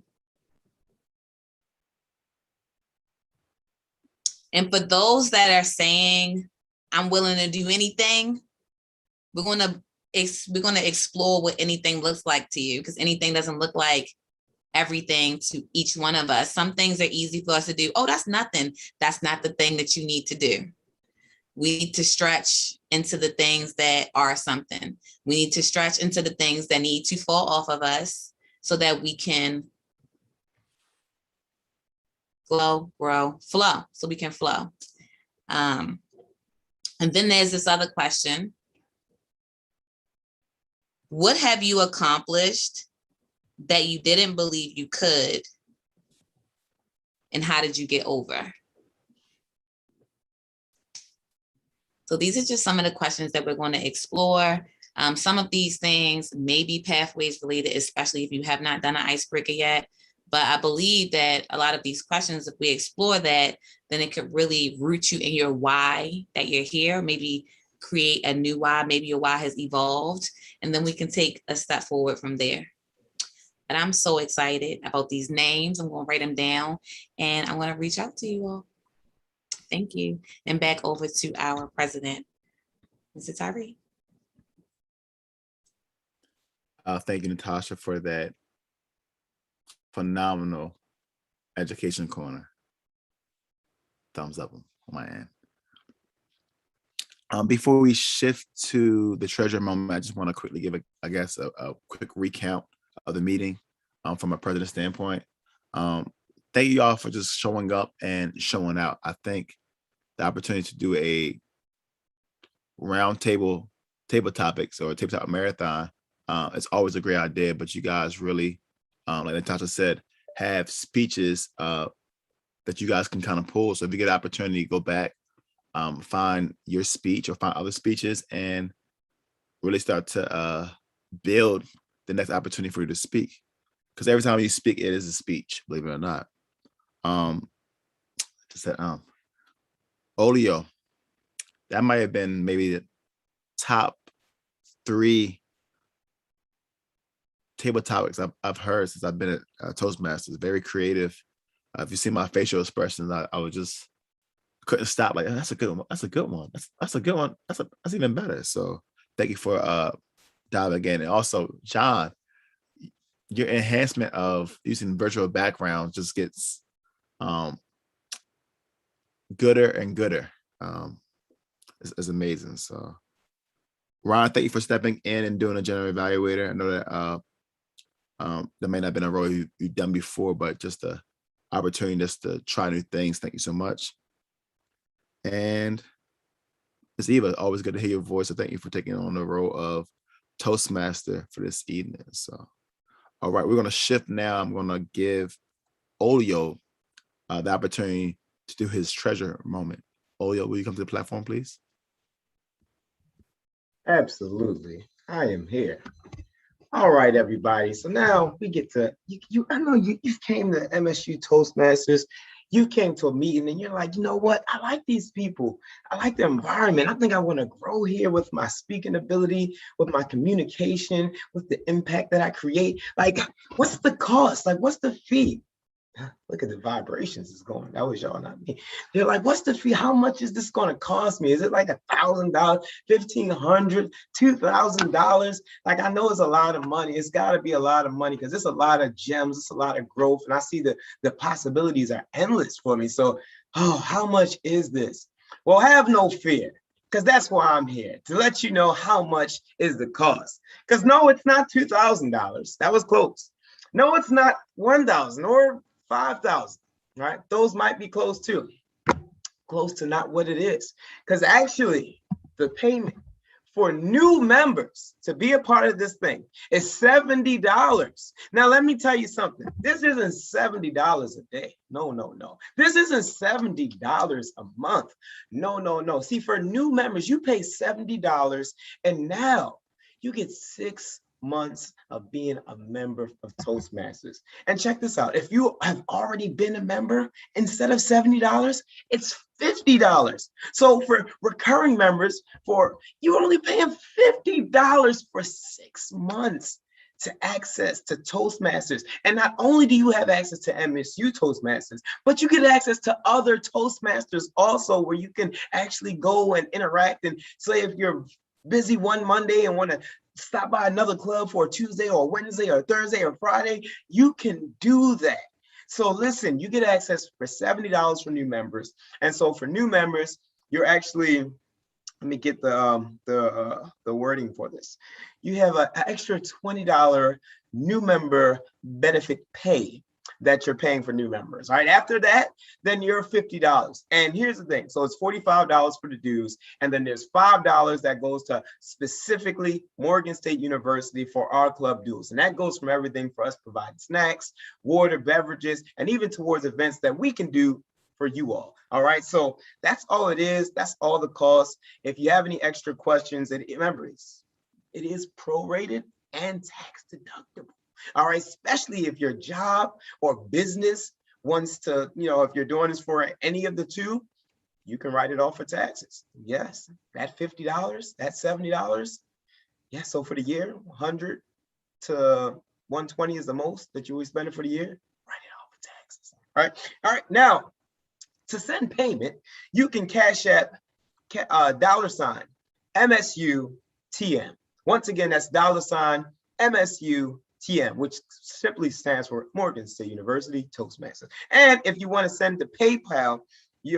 And for those that are saying, I'm willing to do anything, we're going to explore what anything looks like to you, because anything doesn't look like everything to each one of us. Some things are easy for us to do. Oh, that's nothing. That's not the thing that you need to do. We need to stretch into the things that are something. We need to stretch into the things that need to fall off of us so that we can flow, grow, flow, so we can flow. And then there's this other question. What have you accomplished that you didn't believe you could? And how did you get over? So these are just some of the questions that we're going to explore. Some of these things may be pathways related, especially if you have not done an icebreaker yet. But I believe that a lot of these questions, if we explore that, then it could really root you in your why that you're here, maybe create a new why, maybe your why has evolved, and then we can take a step forward from there. And I'm so excited about these names. I'm going to write them down and I'm going to reach out to you all. Thank you. And back over to our president, Mr. Tyree. Thank you, Natasha, for that phenomenal education corner. Thumbs up on my end. Before we shift to the treasure moment, I just want to quickly give a quick recount of the meeting from a president standpoint. Thank you all for just showing up and showing out. I think the opportunity to do a round table topics or tabletop marathon, it's always a great idea, but you guys really, like Natasha said, have speeches that you guys can kind of pull. So if you get an opportunity, go back, find your speech or find other speeches and really start to build the next opportunity for you to speak. Because every time you speak, it is a speech, believe it or not. Olio, that might have been maybe the top 3 table topics I've heard since I've been at Toastmasters. Very creative. If you see my facial expressions, I was just couldn't stop. Like, that's a good one. That's a good one. That's a good one. That's even better. So thank you for diving again. And also, John, your enhancement of using virtual backgrounds just gets gooder and gooder. It's amazing. So Ron, thank you for stepping in and doing a general evaluator. I know that that may not have been a role you've done before, but just the opportunity just to try new things. Thank you so much. And Ms. Eva, always good to hear your voice. So thank you for taking on the role of Toastmaster for this evening. So, all right, we're going to shift now. I'm going to give Olio the opportunity to do his treasure moment. Olio, will you come to the platform, please? Absolutely. I am here. All right, everybody. So now we get to I know you came to MSU Toastmasters. You came to a meeting and you're like, you know what? I like these people. I like the environment. I think I want to grow here with my speaking ability, with my communication, with the impact that I create. Like, what's the cost? Like, what's the fee? Look at the vibrations is going. That was y'all, not me. They're like, what's the fee? How much is this going to cost me? Is it like $1,000, $1,500, $2,000? Like, I know it's a lot of money. It's got to be a lot of money because it's a lot of gems. It's a lot of growth. And I see the possibilities are endless for me. So, how much is this? Well, have no fear, because that's why I'm here, to let you know how much is the cost. Because no, it's not $2,000. That was close. No, it's not $1,000 or $5,000, right? Those might be close too. Close to not what it is. Because actually, the payment for new members to be a part of this thing is $70. Now, let me tell you something. This isn't $70 a day. No. This isn't $70 a month. No. See, for new members, you pay $70, and now you get 6 months of being a member of Toastmasters. And check this out. If you have already been a member, instead of $70, it's $50. So for recurring members, you're only paying $50 for 6 months to access to Toastmasters. And not only do you have access to MSU Toastmasters, but you get access to other Toastmasters also, where you can actually go and interact. And say if you're busy one Monday and want to stop by another club for a Tuesday or Wednesday or Thursday or Friday, you can do that. So listen, you get access for $70 for new members. And so for new members, you're actually, let me get the wording for this. You have an extra $20 new member benefit pay that you're paying for new members. All right, after that, then you're $50. And here's the thing. So it's $45 for the dues. And then there's $5 that goes to specifically Morgan State University for our club dues. And that goes from everything for us providing snacks, water, beverages, and even towards events that we can do for you all. All right, so that's all it is. That's all the cost. If you have any extra questions, and remember, it is prorated and tax deductible. All right, especially if your job or business wants to, if you're doing this for any of the two, you can write it off for taxes. Yes, that $50, that $70. Yeah, so for the year, 100 to 120 is the most that you will spend it for the year. Write it off for taxes. All right. Now, to send payment, you can cash at $ MSU TM. Once again, that's $ MSU TM, which simply stands for Morgan State University Toastmasters. And if you want to send to PayPal,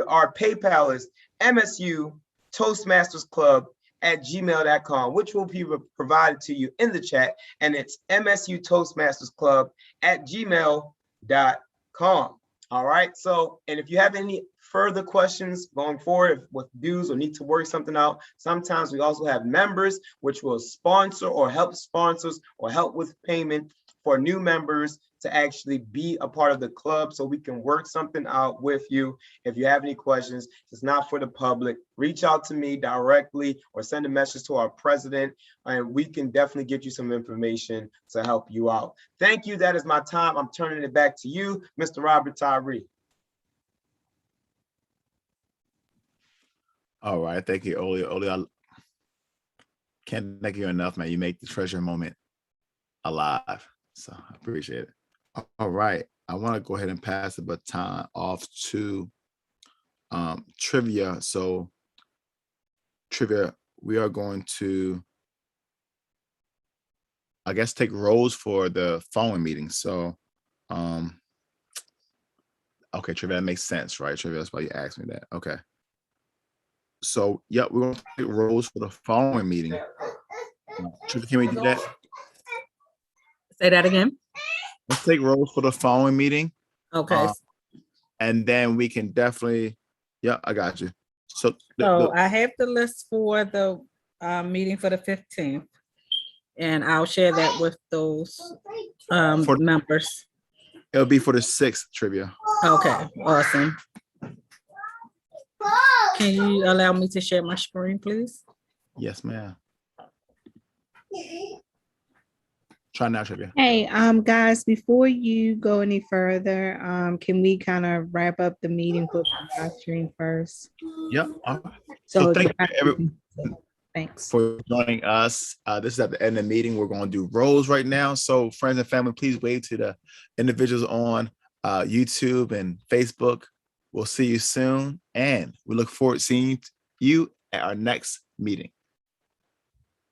our PayPal is MSU msutoastmastersclub@gmail.com, which will be provided to you in the chat. And it's msutoastmastersclub@gmail.com. All right. So, and if you have any further questions going forward with dues or need to work something out, sometimes we also have members which will sponsor or help sponsors or help with payment for new members to actually be a part of the club, so we can work something out with you. If you have any questions, it's not for the public. Reach out to me directly or send a message to our president, and we can definitely get you some information to help you out. Thank you. That is my time. I'm turning it back to you, Mr. Robert Tyree. All right, thank you, Oli. Oli, I can't thank you enough, man. You make the treasure moment alive, so I appreciate it. All right, I want to go ahead and pass the baton off to Trivia. So, Trivia, we are going to, I guess, take roles for the following meeting. So, okay, Trivia, that makes sense, right? Trivia, that's why you asked me that. Okay. So, yeah, we're going to take roles for the following meeting. Trivia, can we do that? Say that again. Let's take roles for the following meeting. Okay. And then we can definitely, yeah, I got you. So, I have the list for the meeting for the 15th, and I'll share that with those members. It'll be for the 6th, Trivia. Okay, awesome. Can you allow me to share my screen, please? Yes, ma'am. Try now, Trivia. Hey, guys, before you go any further, can we kind of wrap up the meeting with my stream first? Yep. All right. So thank you thanks for joining us. This is at the end of the meeting. We're going to do roles right now. So friends and family, please wave to the individuals on YouTube and Facebook. We'll see you soon. And we look forward to seeing you at our next meeting.